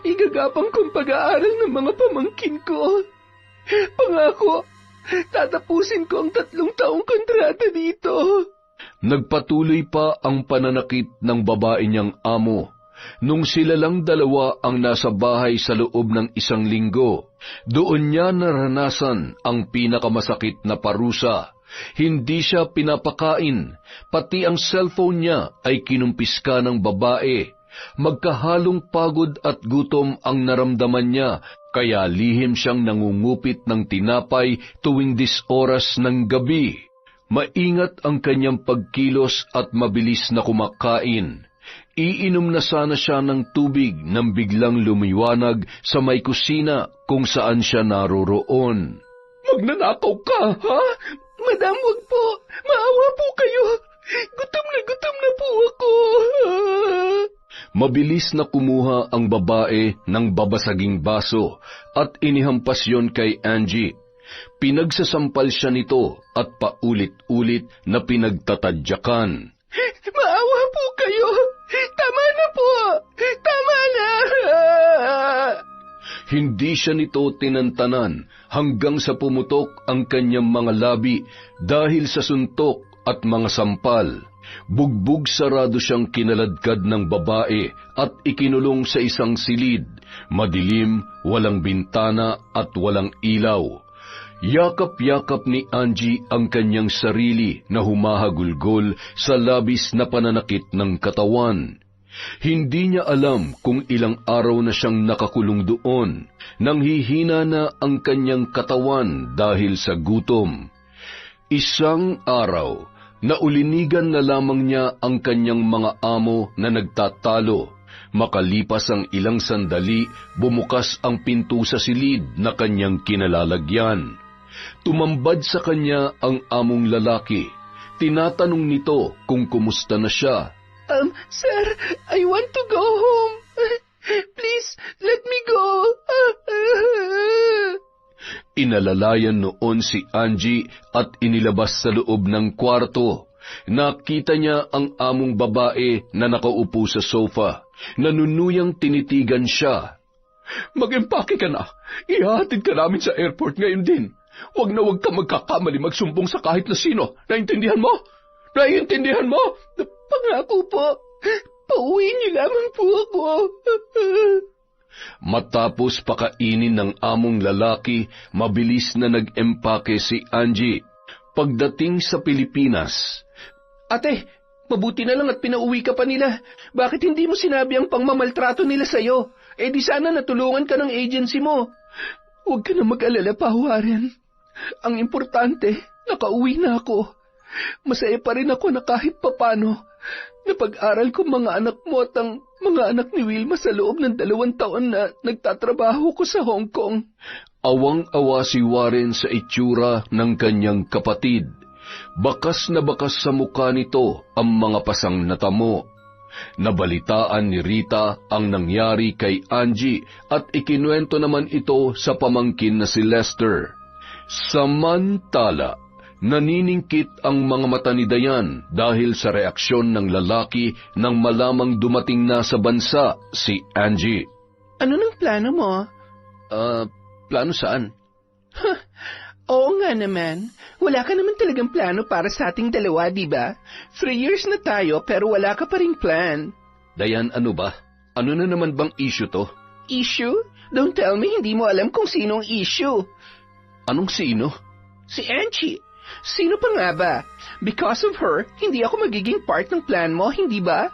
Igagapang kong pag-aaral ng mga pamangkin ko. Pangako, tatapusin ko ang 3 taong kontrata dito. Nagpatuloy pa ang pananakit ng babae niyang amo. Nung sila lang dalawa ang nasa bahay sa loob ng 1 linggo, doon niya naranasan ang pinakamasakit na parusa. Hindi siya pinapakain, pati ang cellphone niya ay kinumpiska ng babae. Magkahalong pagod at gutom ang naramdaman niya, kaya lihim siyang nangungupit ng tinapay tuwing 10 oras ng gabi. Maingat ang kanyang pagkilos at mabilis na kumakain. Iinom na sana siya ng tubig nang biglang lumiwanag sa may kusina kung saan siya naroroon. Magnanakaw ka, ha? Madam, wag po. Maawa po kayo. Gutom na po ako. Mabilis na kumuha ang babae ng babasaging baso at inihampas yon kay Angie. Pinagsasampal siya nito at paulit-ulit na pinagtatadyakan. Maawa po kayo! Tama na po! Tama na! Hindi siya nito tinantanan hanggang sa pumutok ang kanyang mga labi dahil sa suntok at mga sampal. Bugbog sarado siyang kinaladkad ng babae at ikinulong sa isang silid. Madilim, walang bintana at walang ilaw. Yakap-yakap ni Angie ang kanyang sarili na humahagulgol sa labis na pananakit ng katawan. Hindi niya alam kung ilang araw na siyang nakakulong doon, nang hihina na ang kanyang katawan dahil sa gutom. Isang araw, naulinigan na lamang niya ang kanyang mga amo na nagtatalo. Makalipas ang ilang sandali, bumukas ang pinto sa silid na kanyang kinalalagyan. Tumambad sa kanya ang among lalaki. Tinatanong nito kung kumusta na siya. Sir, I want to go home. Please, let me go. Inalalayan noon si Angie at inilabas sa loob ng kwarto. Nakita niya ang among babae na nakaupo sa sofa. Nanunuyang tinitigan siya. Mag-empake ka na. Ihahatid ka namin sa airport ngayon din. Huwag na huwag ka magkakamali magsumbong sa kahit na sino. Naintindihan mo? Naiintindihan mo? Pangako po. Pauwi niyo lamang po ako. Matapos pakainin ng among lalaki, mabilis na nag-empake si Angie. Pagdating sa Pilipinas, Ate, mabuti na lang at pinauwi ka pa nila. Bakit hindi mo sinabi ang pangmamaltrato nila sa'yo? Eh di sana natulungan ka ng agency mo. Huwag ka na mag-alala pa, Warren. Ang importante, nakauwi na ako. Masaya pa rin ako na kahit papano, napag-aral ko mga anak mo at ang mga anak ni Wilma sa loob ng 2 taon na nagtatrabaho ko sa Hong Kong. Awang-awa si Warren sa itsura ng kanyang kapatid. Bakas na bakas sa mukha nito ang mga pasang natamo. Nabalitaan ni Rita ang nangyari kay Angie at ikinuwento naman ito sa pamangkin na si Lester. Samantala, naniningkit ang mga mata ni Dayan dahil sa reaksyon ng lalaki nang malamang dumating na sa bansa si Angie. Ano nang plano mo? Plano saan? Oo nga naman. Wala ka naman talagang plano para sa ating dalawa, di ba? 3 years na tayo pero wala ka pa ring plan. Dayan, ano ba? Ano na naman bang issue to? Issue? Don't tell me hindi mo alam kung sinong issue. Anong sino? Si Angie. Sino pa nga ba? Because of her, hindi ako magiging part ng plan mo, hindi ba?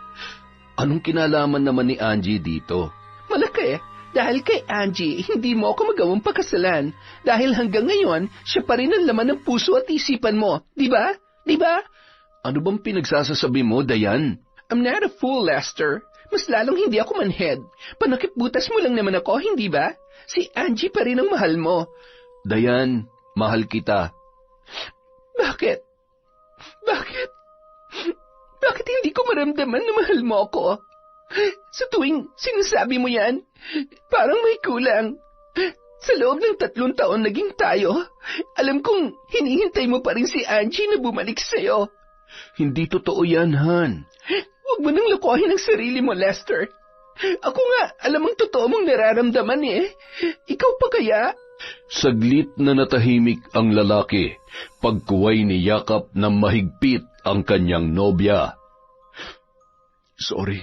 Anong kinalaman naman ni Angie dito? Malaki. Dahil kay Angie, hindi mo ako magawang pakasalan. Dahil hanggang ngayon, siya pa rin ang laman ng puso at isipan mo. Di ba? Di ba? Ano bang pinagsasasabi mo, Dayan? I'm not a fool, Lester. Mas lalong hindi ako manhead. Panakipbutas mo lang naman ako, hindi ba? Si Angie pa rin ang mahal mo. Dayan, mahal kita. Bakit? Bakit? Bakit hindi ko maramdaman na mahal mo ako? Sa tuwing sinasabi mo yan, parang may kulang. Sa loob ng 3 taon naging tayo, alam kong hinihintay mo pa rin si Angie na bumalik sa'yo. Hindi totoo yan, Han. Huwag mo nang lokohin ang sarili mo, Lester. Ako nga, alam ang totoo mong nararamdaman eh. Ikaw pa kaya? Saglit na natahimik ang lalaki, pagkuway ni Yakap na mahigpit ang kanyang nobya. Sorry.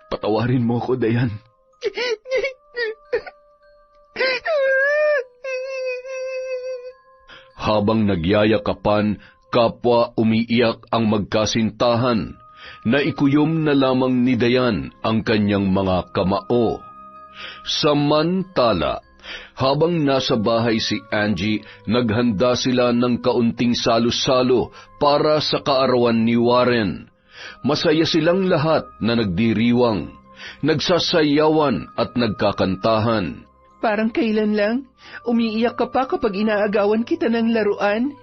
Patawarin mo ko, Dayan. Habang nagyayakapan, kapwa umiiyak ang magkasintahan. Naikuyom na lamang ni Dayan ang kanyang mga kamao. Samantala, habang nasa bahay si Angie, naghanda sila ng kaunting salo-salo para sa kaarawan ni Warren. Masaya silang lahat na nagdiriwang, nagsasayawan at nagkakantahan. Parang kailan lang, umiiyak ka pa kapag inaagawan kita ng laruan.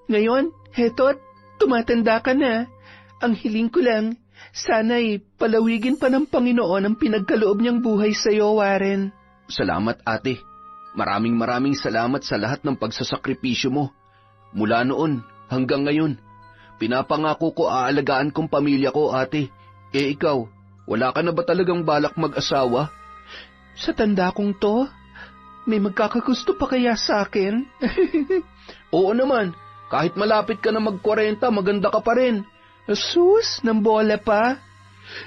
Ngayon, heto't, tumatanda ka na. Ang hiling ko lang, sana'y palawigin pa ng Panginoon ang pinagkaloob niyang buhay sa'yo, Warren. Salamat, ate. Maraming salamat sa lahat ng pagsasakripisyo mo. Mula noon hanggang ngayon. Pinapangako ko aalagaan kong pamilya ko, ate. Ikaw, wala ka na ba talagang balak mag-asawa? Sa tanda kong to, may magkakagusto pa kaya sa akin? Oo naman, kahit malapit ka na mag-40, maganda ka pa rin. Sus, ng bola pa?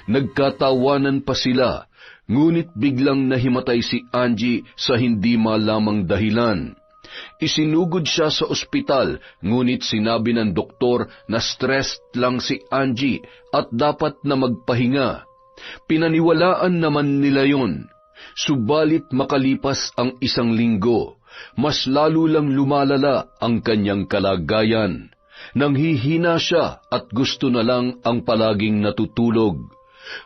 Nagkatawanan pa sila, ngunit biglang nahimatay si Angie sa hindi malamang dahilan. Isinugod siya sa ospital, ngunit sinabi ng doktor na stressed lang si Angie at dapat na magpahinga. Pinaniwalaan naman nila yon. Subalit makalipas ang 1 linggo, mas lalo lang lumalala ang kanyang kalagayan. Nanghihina siya at gusto na lang ang palaging natutulog.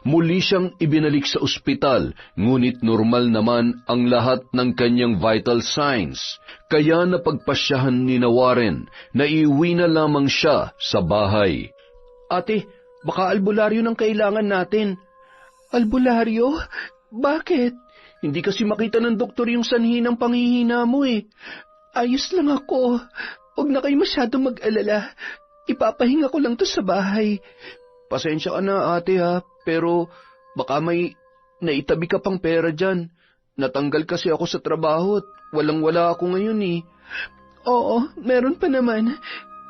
Muli siyang ibinalik sa ospital, ngunit normal naman ang lahat ng kanyang vital signs. Kaya napagpasyahan ni Warren na iuwi na lamang siya sa bahay. Ate, baka albularyo ng kailangan natin. Albularyo? Bakit? Hindi kasi makita ng doktor yung sanhi ng panghihina mo eh. Ayos lang ako. Huwag na kayo masyadong mag-alala. Ipapahinga ko lang to sa bahay. Pasensya ka na, ate ha, pero baka may naitabi ka pang pera dyan. Natanggal kasi ako sa trabaho at walang-wala ako ngayon eh. Oo, meron pa naman.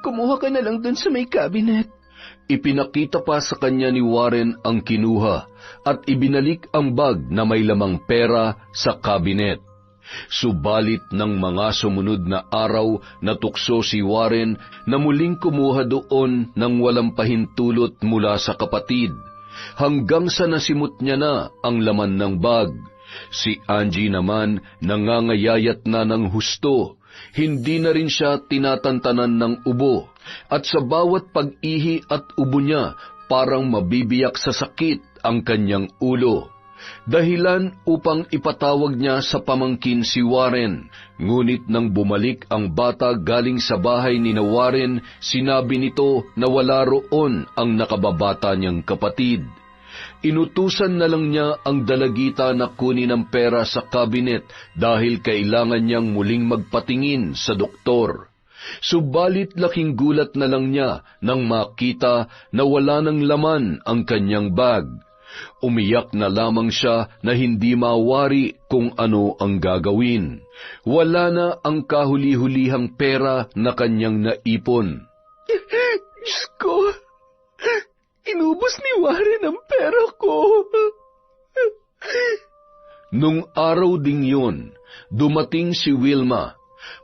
Kumuha ka na lang dun sa may cabinet. Ipinakita pa sa kanya ni Warren ang kinuha at ibinalik ang bag na may lamang pera sa cabinet. Subalit ng mga sumunod na araw, natukso si Warren na muling kumuha doon ng walang pahintulot mula sa kapatid, hanggang sa nasimot niya na ang laman ng bag. Si Angie naman nangangayayat na ng husto, hindi na rin siya tinatantanan ng ubo, at sa bawat pag-ihi at ubo niya, parang mabibiyak sa sakit ang kanyang ulo. Dahilan upang ipatawag niya sa pamangkin si Warren. Ngunit nang bumalik ang bata galing sa bahay ni Warren, sinabi nito na wala roon ang nakababata niyang kapatid. Inutusan na lang niya ang dalagita na kunin ang pera sa cabinet dahil kailangan niyang muling magpatingin sa doktor. Subalit laking gulat na lang niya nang makita na wala ng laman ang kanyang bag. Umiyak na lamang siya na hindi mawari kung ano ang gagawin. Wala na ang kahuli-hulihang pera na kanyang naipon. Diyos ko, inubos ni Warren ang pera ko. Nung araw ding yun, dumating si Wilma.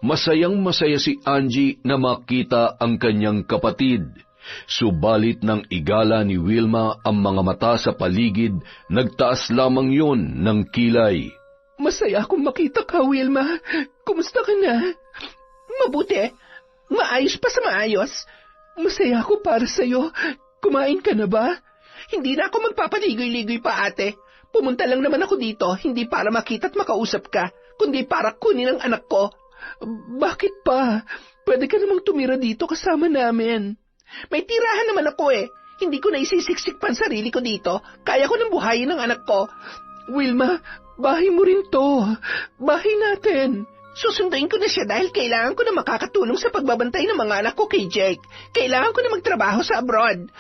Masayang-masaya si Angie na makita ang kanyang kapatid. Subalit nang igala ni Wilma ang mga mata sa paligid, nagtaas lamang yon ng kilay. Masaya akong makita ka, Wilma. Kumusta ka na? Mabuti. Maayos pa sa maayos. Masaya ako para sa'yo. Kumain ka na ba? Hindi na ako magpapaligoy-ligoy pa, ate. Pumunta lang naman ako dito, hindi para makita at makausap ka, kundi para kunin ang anak ko. Bakit pa? Pwede ka namang tumira dito kasama namin. May tirahan naman ako eh. Hindi ko na isisiksik pa ang sarili ko dito. Kaya ko nang buhayin ang anak ko. Wilma, bahay mo rin to. Bahay natin. Susunduin ko na siya dahil kailangan ko na makakatulong sa pagbabantay ng mga anak ko kay Jake. Kailangan ko na magtrabaho sa abroad.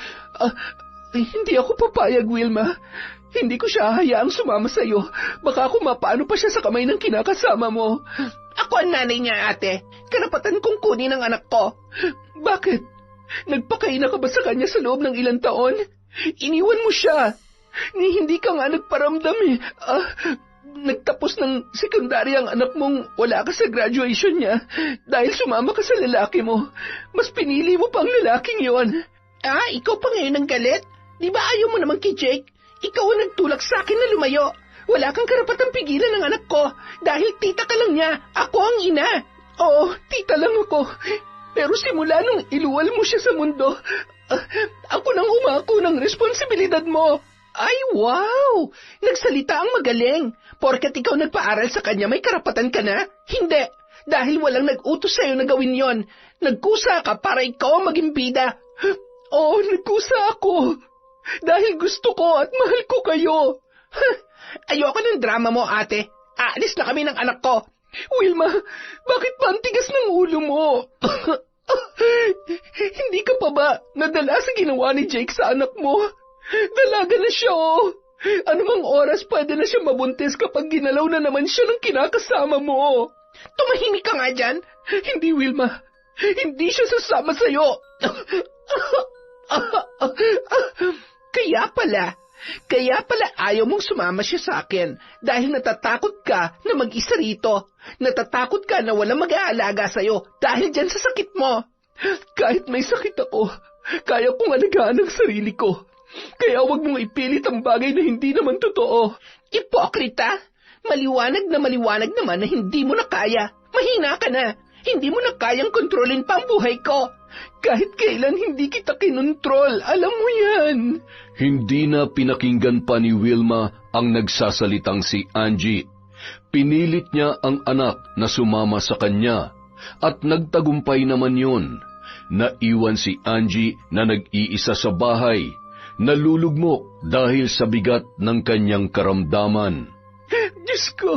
Hindi ako papayag, Wilma. Hindi ko siya hayaang sumama sa'yo. Baka kung mapaano pa siya sa kamay ng kinakasama mo. Ako ang nanay niya, ate. Karapatan kong kunin ang anak ko. Bakit? Nagpakaina ka ba sa kanya sa loob ng ilang taon? Iniwan mo siya. Hindi ka nga nagparamdam eh. Nagtapos ng sekundarya ang anak mong wala ka sa graduation niya dahil sumama ka sa lalaki mo. Mas pinili mo pang lalaking yon. Ikaw pa ngayon ang galit? Di ba ayaw mo naman kay Jake? Ikaw ang nagtulak sa akin na lumayo. Wala kang karapatang pigilan ng anak ko dahil tita ka lang niya. Ako ang ina. Oo, tita lang ako. Pero simula nung iluwal mo siya sa mundo, ako nang umako ng responsibilidad mo. Ay, wow! Nagsalita ang magaling. Porket ikaw nagpaaral sa kanya, may karapatan ka na? Hindi. Dahil walang nag-utos sa'yo na gawin yon. Nagkusa ka para ikaw ang maging bida. Oo, nagkusa ako. Dahil gusto ko at mahal ko kayo. Ayoko ng drama mo, ate. Aalis na kami ng anak ko. Wilma, bakit pa ang tigas ng ulo mo? Hindi ka pa ba nadala sa ginawa ni Jake sa anak mo? Dalaga na siya, oh. Anumang oras pwede na siya mabuntis kapag ginalaw na naman siya ng kinakasama mo. Tumahimik ka nga dyan. Hindi, Wilma. Hindi siya sasama sa'yo. Kaya pala ayaw mong sumama siya sa akin dahil natatakot ka na mag-isa rito. Natatakot ka na walang mag-aalaga sa'yo dahil dyan sa sakit mo. Kahit may sakit ako, kaya kong alagaan ang sarili ko. Kaya huwag mong ipilit ang bagay na hindi naman totoo. Ipokrita! Maliwanag naman na hindi mo na kaya. Mahina ka na. Hindi mo na kayang kontrolin pa ang buhay ko. Kahit kailan hindi kita kinontrol, alam mo yan. Hindi na pinakinggan pa ni Wilma ang nagsasalitang si Angie. Pinilit niya ang anak na sumama sa kanya at nagtagumpay naman yun. Naiwan si Angie na nag-iisa sa bahay, nalulugmok dahil sa bigat ng kanyang karamdaman. Diyos ko,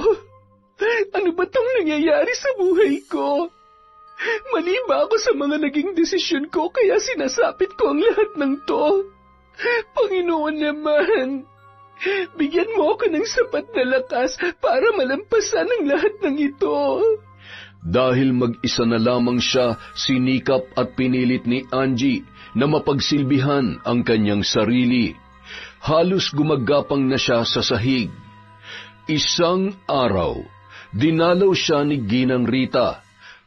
ano ba tong nangyayari sa buhay ko? Mali ba ako sa mga naging desisyon ko kaya sinasapit ko ang lahat ng to? Panginoon naman, bigyan mo ako ng sapat na lakas para malampasan ang lahat ng ito. Dahil mag-isa na lamang siya, sinikap at pinilit ni Angie na mapagsilbihan ang kanyang sarili. Halos gumagapang na siya sa sahig. Isang araw, dinalaw siya ni Ginang Rita.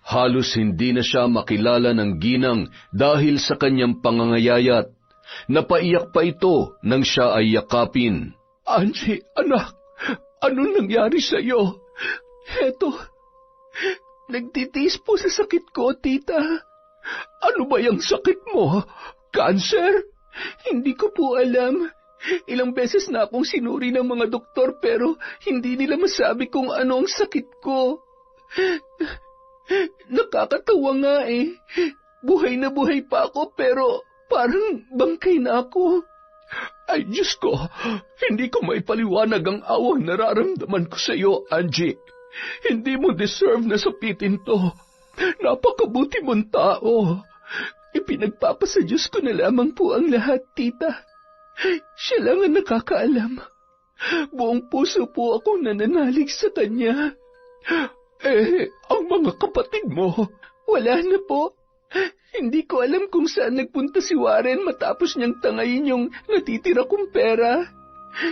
Halos hindi na siya makilala ng Ginang dahil sa kanyang pangangayayat. Napaiyak pa ito nang siya ay yakapin. Angie, anak, anong nangyari sa'yo? Eto, nagtitiis po sa sakit ko, tita. Ano ba yung sakit mo? Cancer? Hindi ko po alam. Ilang beses na akong sinuri ng mga doktor pero hindi nila masabi kung ano ang sakit ko. Nakakatawa nga eh. Buhay na buhay pa ako pero parang bangkay na ako. Ay Diyos ko, hindi ko maipaliwanag ang awang nararamdaman ko sa iyo, Angie. Hindi mo deserve na sapitin to. Napakabuti mong tao. Ipinagpapasa Diyos ko na lamang po ang lahat, tita. Siya lang ang nakakaalam. Buong puso po akong nananalig sa kanya. Ang mga kapatid mo? Wala na po. Hindi ko alam kung saan nagpunta si Warren matapos niyang tangayin yung natitira kong pera.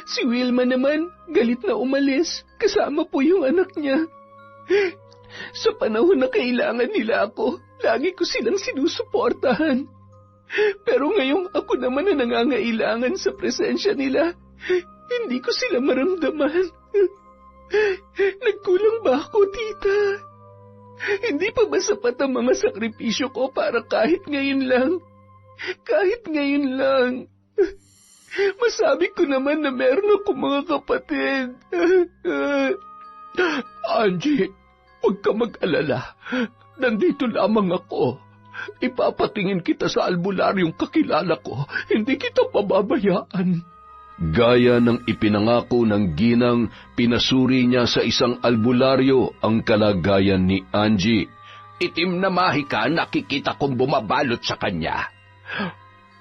Si Wilma naman, galit na umalis, kasama po yung anak niya. Sa panahon na kailangan nila ako, lagi ko silang sinusuportahan. Pero ngayong ako naman na nangangailangan sa presensya nila, hindi ko sila maramdaman. Nagkulang ba ako, tita? Hindi pa ba sapat ang mga sakripisyo ko para kahit ngayon lang? Kahit ngayon lang. Masabi ko naman na meron akong mga kapatid. Angie, huwag ka mag-alala. Nandito lamang ako. Ipapatingin kita sa albularyong kakilala ko. Hindi kita pababayaan. Gaya ng ipinangako ng ginang, pinasuri niya sa isang albularyo ang kalagayan ni Angie. Itim na mahika, nakikita kong bumabalot sa kanya.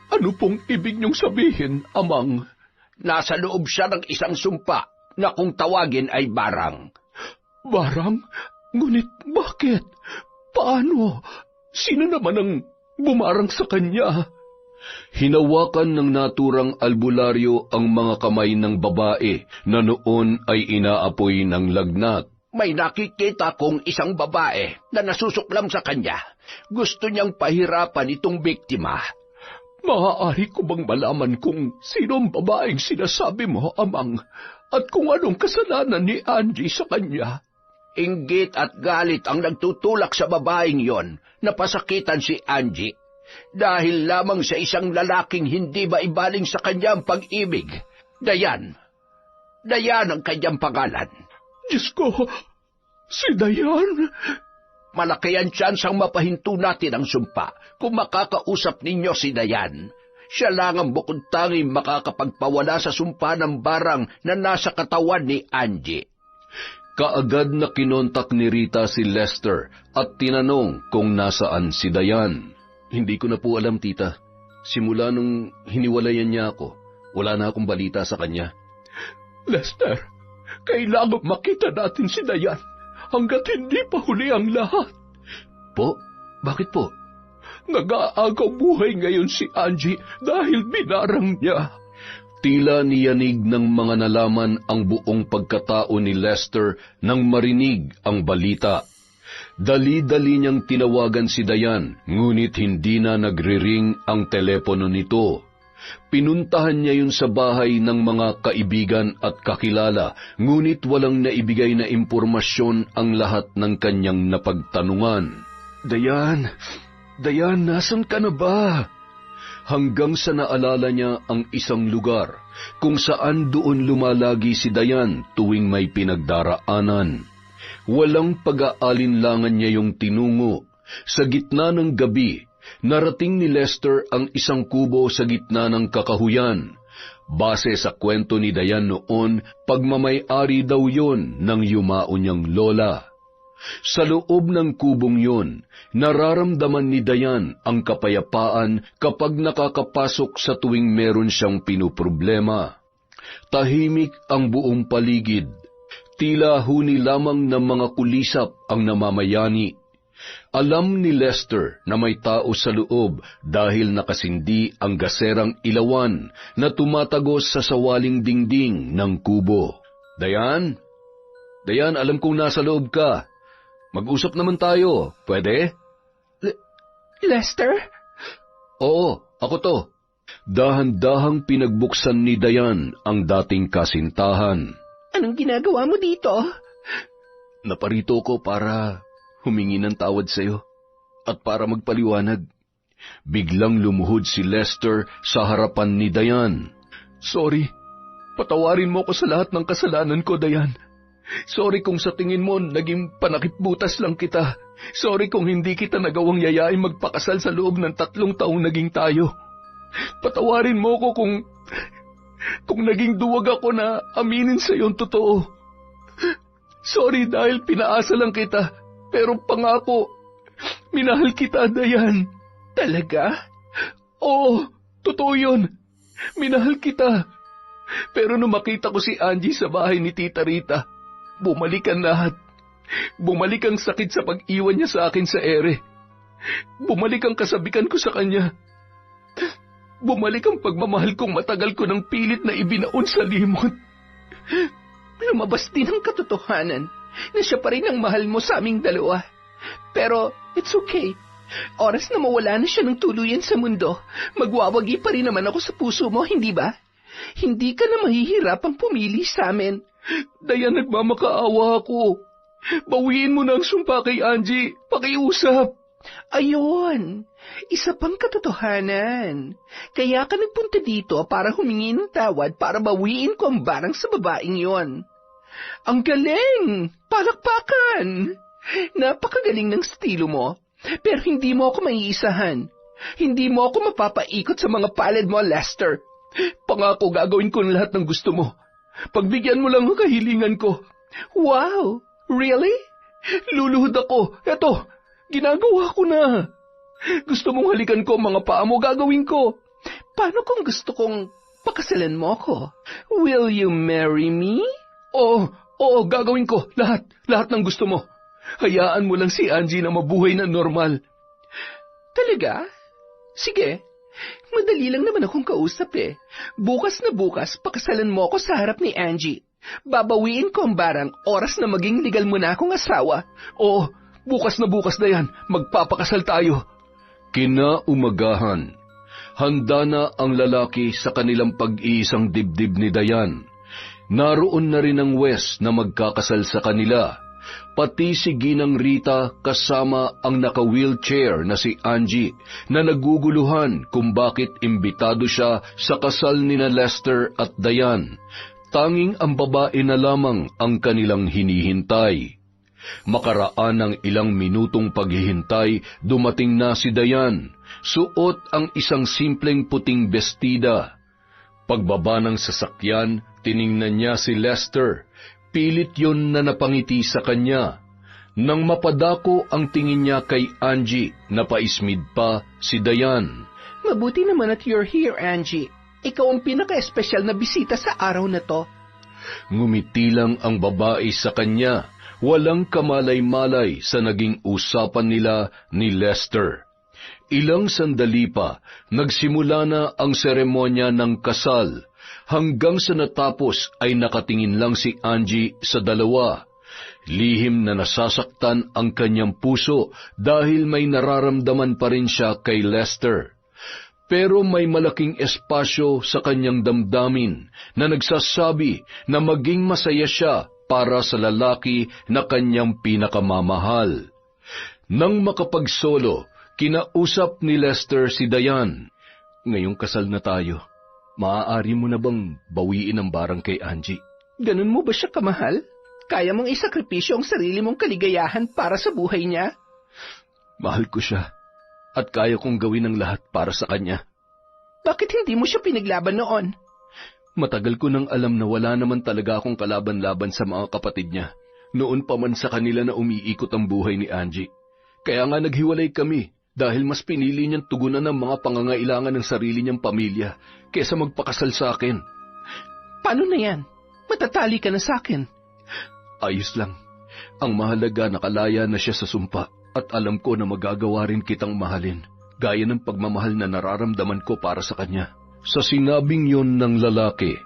Ano pong ibig niyong sabihin, Amang? Nasa loob siya ng isang sumpa na kung tawagin ay barang. Barang? Ngunit bakit? Paano? Sino naman ang bumarang sa kanya? Hinawakan ng naturang albularyo ang mga kamay ng babae na noon ay inaapoy ng lagnat. May nakikita kong isang babae na nasusuklam sa kanya. Gusto niyang pahirapan itong biktima. Maaari ko bang malaman kung sino ang babaeng sinasabi mo, Amang, at kung anong kasalanan ni Angie sa kanya? Inggit at galit ang nagtutulak sa babaeng yon na pasakitan si Angie. Dahil lamang sa isang lalaking hindi maibaling sa kanyang pag-ibig. Dayan. Dayan ang kanyang pangalan. Diyos ko, si Dayan? Malaki ang tsansang mapahinto natin ang sumpa kung makakausap ninyo si Dayan. Siya lang ang bukod tanging makakapagpawala sa sumpa ng barang na nasa katawan ni Angie. Kaagad na kinontak ni Rita si Lester at tinanong kung nasaan si Dayan. Hindi ko na po alam, tita. Simula nung hiniwalayan niya ako, wala na akong balita sa kanya. Lester, kailangan makita natin si Dayan hanggat hindi pa huli ang lahat. Po? Bakit po? Nag-aagaw buhay ngayon si Angie dahil binarang niya. Tila niyanig ng mga nalaman ang buong pagkatao ni Lester nang marinig ang balita. Dali-dali niyang tinawagan si Dayan, ngunit hindi na nagre-ring ang telepono nito. Pinuntahan niya yun sa bahay ng mga kaibigan at kakilala, ngunit walang naibigay na impormasyon ang lahat ng kanyang napagtanungan. Dayan, nasan ka na ba? Hanggang sa naalala niya ang isang lugar kung saan doon lumalagi si Dayan tuwing may pinagdaraanan. Walang pag-aalinlangan niya yung tinungo. Sa gitna ng gabi, narating ni Lester ang isang kubo sa gitna ng kakahuyan. Base sa kwento ni Dayan noon, pagmamay-ari daw yon ng yumao niyang lola. Sa loob ng kubong yon, nararamdaman ni Dayan ang kapayapaan kapag nakakapasok sa tuwing meron siyang pinuproblema. Tahimik ang buong paligid. Tila huni lamang ng mga kulisap ang namamayani. Alam ni Lester na may tao sa loob dahil nakasindi ang gaserang ilawan na tumatagos sa sawaling dingding ng kubo. Dayan, alam kong nasa loob ka. Mag-usap naman tayo, pwede? Lester? Oo, ako to. Dahan-dahang pinagbuksan ni Dayan ang dating kasintahan. Anong ginagawa mo dito? Naparito ko para humingi ng tawad sa'yo at para magpaliwanag. Biglang lumuhod si Lester sa harapan ni Dayan. Sorry, patawarin mo ko sa lahat ng kasalanan ko, Dayan. Sorry kung sa tingin mo naging panakipbutas lang kita. Sorry kung hindi kita nagawang yayain magpakasal sa loob ng 3 taong naging tayo. Patawarin mo ko kung naging duwag ako na aminin sa iyong totoo. Sorry dahil pinaasa lang kita, pero pangako, minahal kita, Dayan. Talaga? Oo, totoo yun. Minahal kita. Pero nung makita ko si Angie sa bahay ni Tita Rita, bumalik ang lahat. Bumalik ang sakit sa pag-iwan niya sa akin sa ere. Bumalik ang kasabikan ko sa kanya. Bumalik ang pagmamahal kong matagal ko ng pilit na ibinaon sa limot. Lumabas din ang katotohanan na siya pa rin ang mahal mo sa aming dalawa. Pero it's okay. Oras na mawala na siya ng tuluyan sa mundo, magwawagi pa rin naman ako sa puso mo, hindi ba? Hindi ka na mahihirapang pumili sa amin. Dayan, nagmamakaawa ako. Bawiin mo na ang sumpa kay Angie. Pakiusap. Ayun, isa pang katotohanan. Kaya ka nagpunta dito para humingi ng tawad para bawiin ko ang barang sa babaeng yon. Ang galing! Palakpakan! Napakagaling ng estilo mo, pero hindi mo ako maiisahan. Hindi mo ako mapapaikot sa mga palad mo, Lester. Pangako gagawin ko ang lahat ng gusto mo. Pagbigyan mo lang ang kahilingan ko. Wow! Really? Luluhod ako. Eto, ginagawa ko na. Gusto mong halikan ko ang mga paa mo, gagawin ko. Paano kung gusto kong pakasalan mo ko? Will you marry me? Oo, gagawin ko. Lahat ng gusto mo. Hayaan mo lang si Angie na mabuhay na normal. Talaga? Sige. Madali lang naman akong kausap eh. Bukas na bukas, pakasalan mo ako sa harap ni Angie. Babawiin ko ang barang, oras na maging legal mo na akong asawa. Oo, bukas na yan, magpapakasal tayo. Kinaumagahan, handa na ang lalaki sa kanilang pag-iisang dibdib ni Dayan. Naroon na rin ang Wes na magkakasal sa kanila. Pati si Ginang Rita kasama ang naka-wheelchair na si Angie na naguguluhan kung bakit imbitado siya sa kasal nina Lester at Dayan. Tanging ang babae na lamang ang kanilang hinihintay. Makaraan ng ilang minutong paghihintay, dumating na si Dayan. Suot ang isang simpleng puting bestida. Pagbaba ng sasakyan, tiningnan niya si Lester. Pilit yon na napangiti sa kanya. Nang mapadako ang tingin niya kay Angie, napaismid pa si Dayan. Mabuti naman at you're here, Angie. Ikaw ang pinaka-espesyal na bisita sa araw na to. Ngumiti lang ang babae sa kanya. Walang kamalay-malay sa naging usapan nila ni Lester. Ilang sandali pa, nagsimula na ang seremonya ng kasal. Hanggang sa natapos ay nakatingin lang si Angie sa dalawa. Lihim na nasasaktan ang kanyang puso dahil may nararamdaman pa rin siya kay Lester. Pero may malaking espasyo sa kanyang damdamin na nagsasabi na maging masaya siya para sa lalaki na kanyang pinakamamahal. Nang makapagsolo, kinausap ni Lester si Dayan. Ngayong kasal na tayo, maaari mo na bang bawiin ang barang kay Angie? Ganun mo ba siya kamahal? Kaya mong isakripisyo ang sarili mong kaligayahan para sa buhay niya? Mahal ko siya. At kaya kong gawin ang lahat para sa kanya. Bakit hindi mo siya pinaglaban noon? Matagal ko nang alam na wala naman talaga akong kalaban-laban sa mga kapatid niya. Noon pa man sa kanila na umiikot ang buhay ni Angie. Kaya nga naghiwalay kami dahil mas pinili niyang tugunan ang mga pangangailangan ng sarili niyang pamilya kaysa magpakasal sa akin. Paano na yan? Matatali ka na sa akin. Ayos lang. Ang mahalaga nakalaya na siya sa sumpa. At alam ko na magagawa rin kitang mahalin, gaya ng pagmamahal na nararamdaman ko para sa kanya. Sa sinabing yon ng lalaki,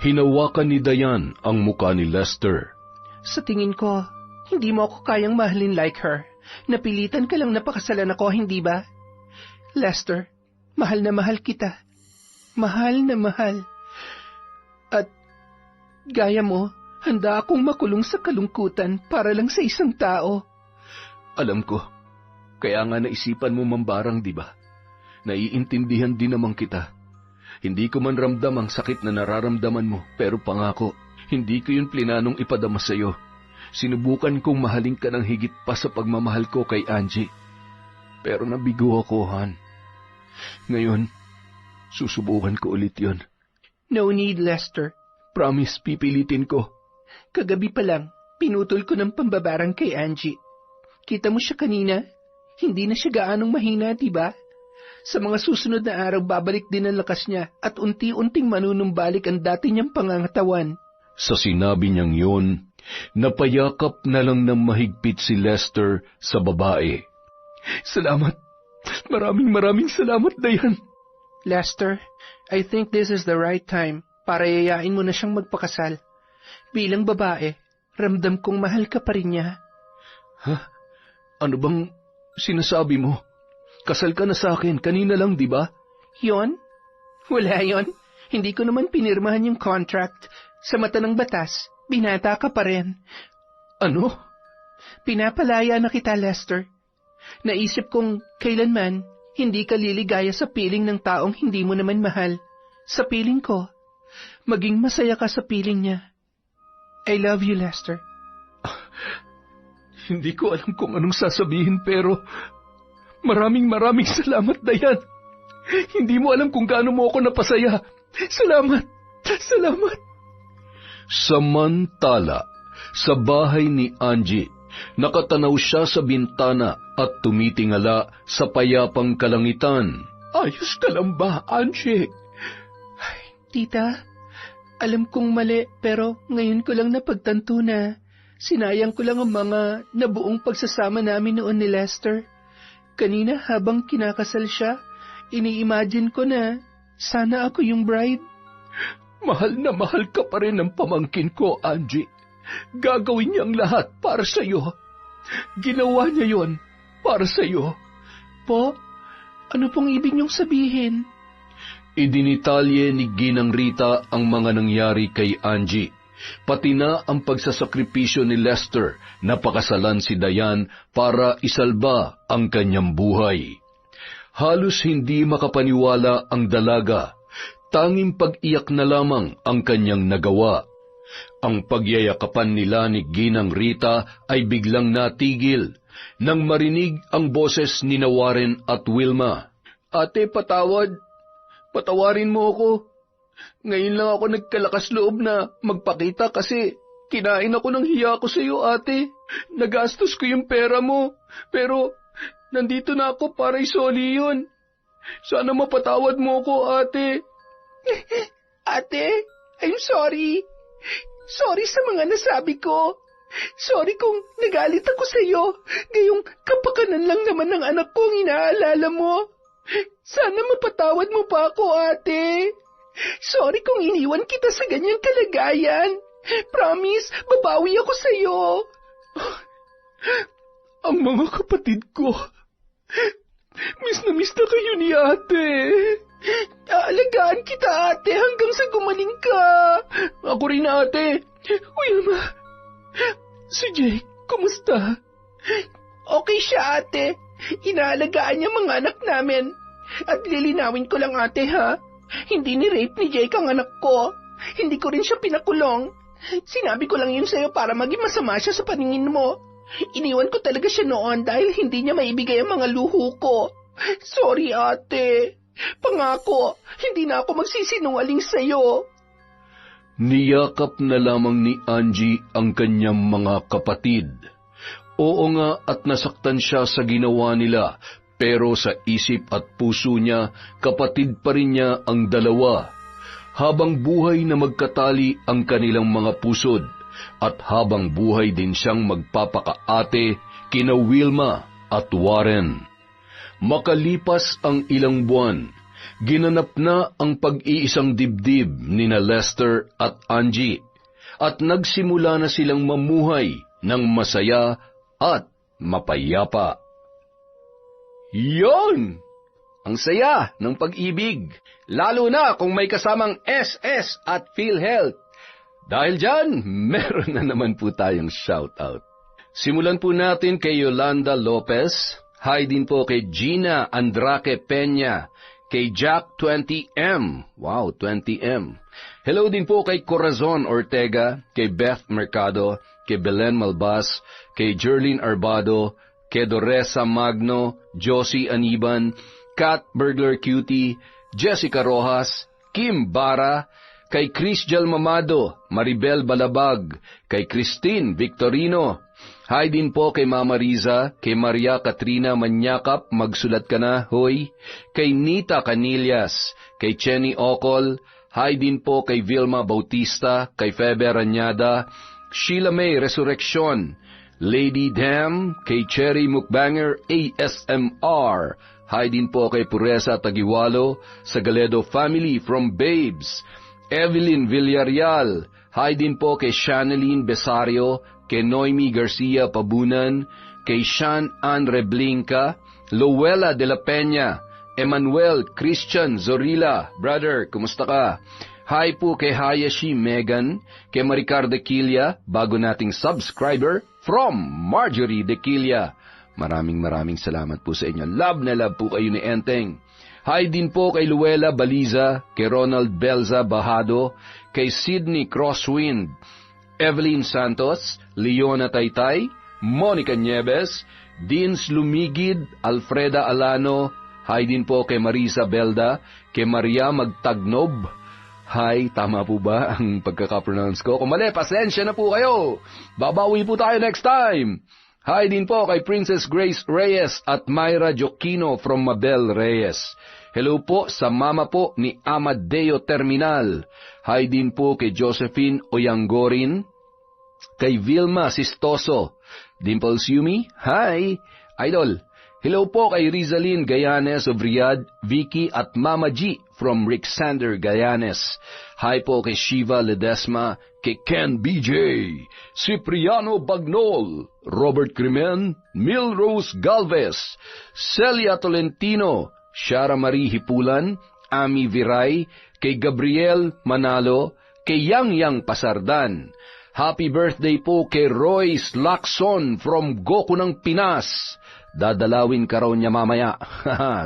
hinawakan ni Dayan ang muka ni Lester. Sa tingin ko, hindi mo ako kayang mahalin like her. Napilitan ka lang na pakasalan ako, hindi ba? Lester, mahal na mahal kita. Mahal na mahal. At gaya mo, handa akong makulong sa kalungkutan para lang sa isang tao. Alam ko. Kaya nga naisipan mo mambarang, di ba? Naiintindihan din naman kita. Hindi ko man ramdam ang sakit na nararamdaman mo, pero pangako, hindi ko yun plinanong ipadama sa iyo. Sinubukan kong mahalin ka ng higit pa sa pagmamahal ko kay Angie. Pero nabigo ako, Han. Ngayon, susubukan ko ulit yon. No need, Lester. Promise, pipilitin ko. Kagabi pa lang, pinutol ko ng pambabarang kay Angie. Kita mo siya kanina? Hindi na siya gaanong mahina, diba? Sa mga susunod na araw, babalik din ang lakas niya at unti-unting manunumbalik ang dati niyang pangangatawan. Sa sinabi niyang yun, napayakap na lang ng mahigpit si Lester sa babae. Salamat. Maraming salamat, Dayan. Lester, I think this is the right time para yayain mo na siyang magpakasal. Bilang babae, ramdam kong mahal ka pa rin niya. Ha? Ano bang sinasabi mo? Kasal ka na sa akin, kanina lang, di ba? Yon? Wala yon. Hindi ko naman pinirmahan yung contract. Sa mata ng batas, binata ka pa rin. Ano? Pinapalaya na kita, Lester. Naisip kong kailanman hindi ka liligaya sa piling ng taong hindi mo naman mahal. Sa piling ko, maging masaya ka sa piling niya. I love you, Lester. Hindi ko alam kung anong sasabihin pero maraming salamat, Dayan. Hindi mo alam kung gaano mo ako napasaya. Salamat. Samantala, sa bahay ni Angie, nakatanaw siya sa bintana at tumitingala sa payapang kalangitan. Ayos ka lang ba, Angie? Tita, alam kong mali pero ngayon ko lang napagtanto na sinayang ko lang ang mga nabuong pagsasama namin noon ni Lester. Kanina habang kinakasal siya, ini-imagine ko na sana ako yung bride. Mahal na mahal ka pa rin ng pamangkin ko, Angie. Gagawin niya ang lahat para sa'yo. Ginawa niya yon para sa'yo. Po, ano pong ibig niyong sabihin? Idinitalye ni Ginang Rita ang mga nangyari kay Angie. Pati na ang pagsasakripisyo ni Lester na pakasalan si Dayan para isalba ang kanyang buhay. Halos hindi makapaniwala ang dalaga. Tanging pag-iyak na lamang ang kanyang nagawa. Ang pagyayakapan nila ni Ginang Rita ay biglang natigil nang marinig ang boses ni Warren at Wilma. Ate, patawarin mo ako. Ngayon lang ako nagkalakas loob na magpakita kasi kinain ako ng hiya ko sa iyo, ate. Nagastos ko yung pera mo, pero nandito na ako para isoli yun. Sana mapatawad mo ako, ate. Ate, I'm sorry. Sorry sa mga nasabi ko. Sorry kung nagalit ako sa iyo. Gayong kapakanan lang naman ng anak ko ang inaalala mo. Sana mapatawad mo pa ako, ate. Sorry kung iniwan kita sa ganyang kalagayan. Promise, babawi ako sa iyo. Ang mga kapatid ko, miss na kayo ni ate. Aalagaan kita, ate, hanggang sa gumaling ka. Ako rin, ate. Wilma, si Jake, kumusta? Okay siya, ate. Inaalagaan niya mga anak namin. At lilinawin ko lang, ate, ha? Hindi ni-rape ni Jake ang anak ko. Hindi ko rin siya pinakulong. Sinabi ko lang yun sa'yo para maging masama siya sa paningin mo. Iniwan ko talaga siya noon dahil hindi niya maibigay ang mga luho ko. Sorry, ate. Pangako, hindi na ako magsisinungaling sa'yo. Niyakap na lamang ni Angie ang kanyang mga kapatid. Oo nga at nasaktan siya sa ginawa nila, pero sa isip at puso niya, kapatid pa rin niya ang dalawa. Habang buhay na magkatali ang kanilang mga pusod, at habang buhay din siyang magpapakaate kina Wilma at Warren. Makalipas ang ilang buwan, ginanap na ang pag-iisang dibdib nina Lester at Angie, at nagsimula na silang mamuhay ng masaya at mapayapa. Yon! Ang saya ng pag-ibig, lalo na kung may kasamang SS at PhilHealth. Dahil dyan, meron na naman po tayong shoutout. Simulan po natin kay Yolanda Lopez, hi din po kay Gina Andraque Peña, kay Jack 20M, wow, 20M. Hello din po kay Corazon Ortega, kay Beth Mercado, kay Belen Malbas, kay Jerlyn Arbado, kay Doresa Magno, Josie Aniban, Kat Burglar Cutie, Jessica Rojas, Kim Bara, kay Chris Jalmamado, Maribel Balabag, kay Christine Victorino, Hi din po kay Mama Riza, kay Maria Katrina Manyakap, magsulat ka na, hoy. Kay Nita Canillas, kay Chenny Ocol. Hi din po kay Vilma Bautista, kay Febe Ranyada, Sheila May Resurrection, Lady Dam, kay Cherry Mukbanger ASMR. Hi din po kay Puresa Tagiwalo, sa Galedo Family from Babes, Evelyn Villarreal. Hi din po kay Shaneline Besario, kay Noemi Garcia Pabunan, kay Sean Ann Reblinka, Luella de la Peña, Emmanuel Christian Zorilla. Brother, kumusta ka? Hi po kay Hayashi Megan, kay Maricar de Quilla, bago nating subscriber, from Marjorie de Quilla. Maraming salamat po sa inyo. Love na love po kayo ni Enteng. Hi din po kay Luella Baliza, kay Ronald Belza Bahado, kay Sydney Crosswind, Evelyn Santos, Leona Taytay, Monica Nieves, Dins Lumigid, Alfreda Alano. Hi din po kay Marisa Belda, kay Maria Magtagnob. Hi, tama po ba ang pagkakapronounce ko? Kung mali, pasensya na po kayo. Babawi po tayo next time. Hi din po kay Princess Grace Reyes at Myra Joquino from Mabel Reyes. Hello po sa mama po ni Amadeo Terminal. Hi din po kay Josephine Oyangorin, kay Vilma Sistoso, Dimples Yumi. Hi, Idol. Hello po kay Rizalyn Gayanes of Riyadh, Vicky at Mama G from Rixander Gayanes. Hi po kay Shiva Ledesma, kay Ken BJ, Cipriano Bagnol, Robert Crimen, Milrose Galvez, Celia Tolentino, Shara Marie Hipulan, Ami Viray, kay Gabriel Manalo, kay Yang Pasardan. Happy birthday po kay Royce Lacson from Goku ng Pinas. Dadalawin ka raw niya mamaya.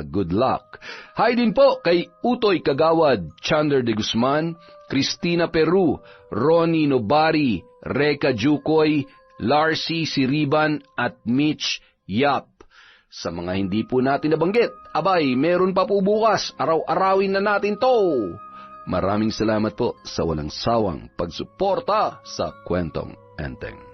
Good luck. Hi din po kay Utoy Kagawad, Chander de Guzman, Cristina Peru, Ronnie Nobari, Reka Jukoy, Larcy Siriban at Mitch Yap. Sa mga hindi po natin nabanggit, abay, meron pa po bukas. Araw-arawin na natin to. Maraming salamat po sa walang sawang pagsuporta sa Kwentong Enteng.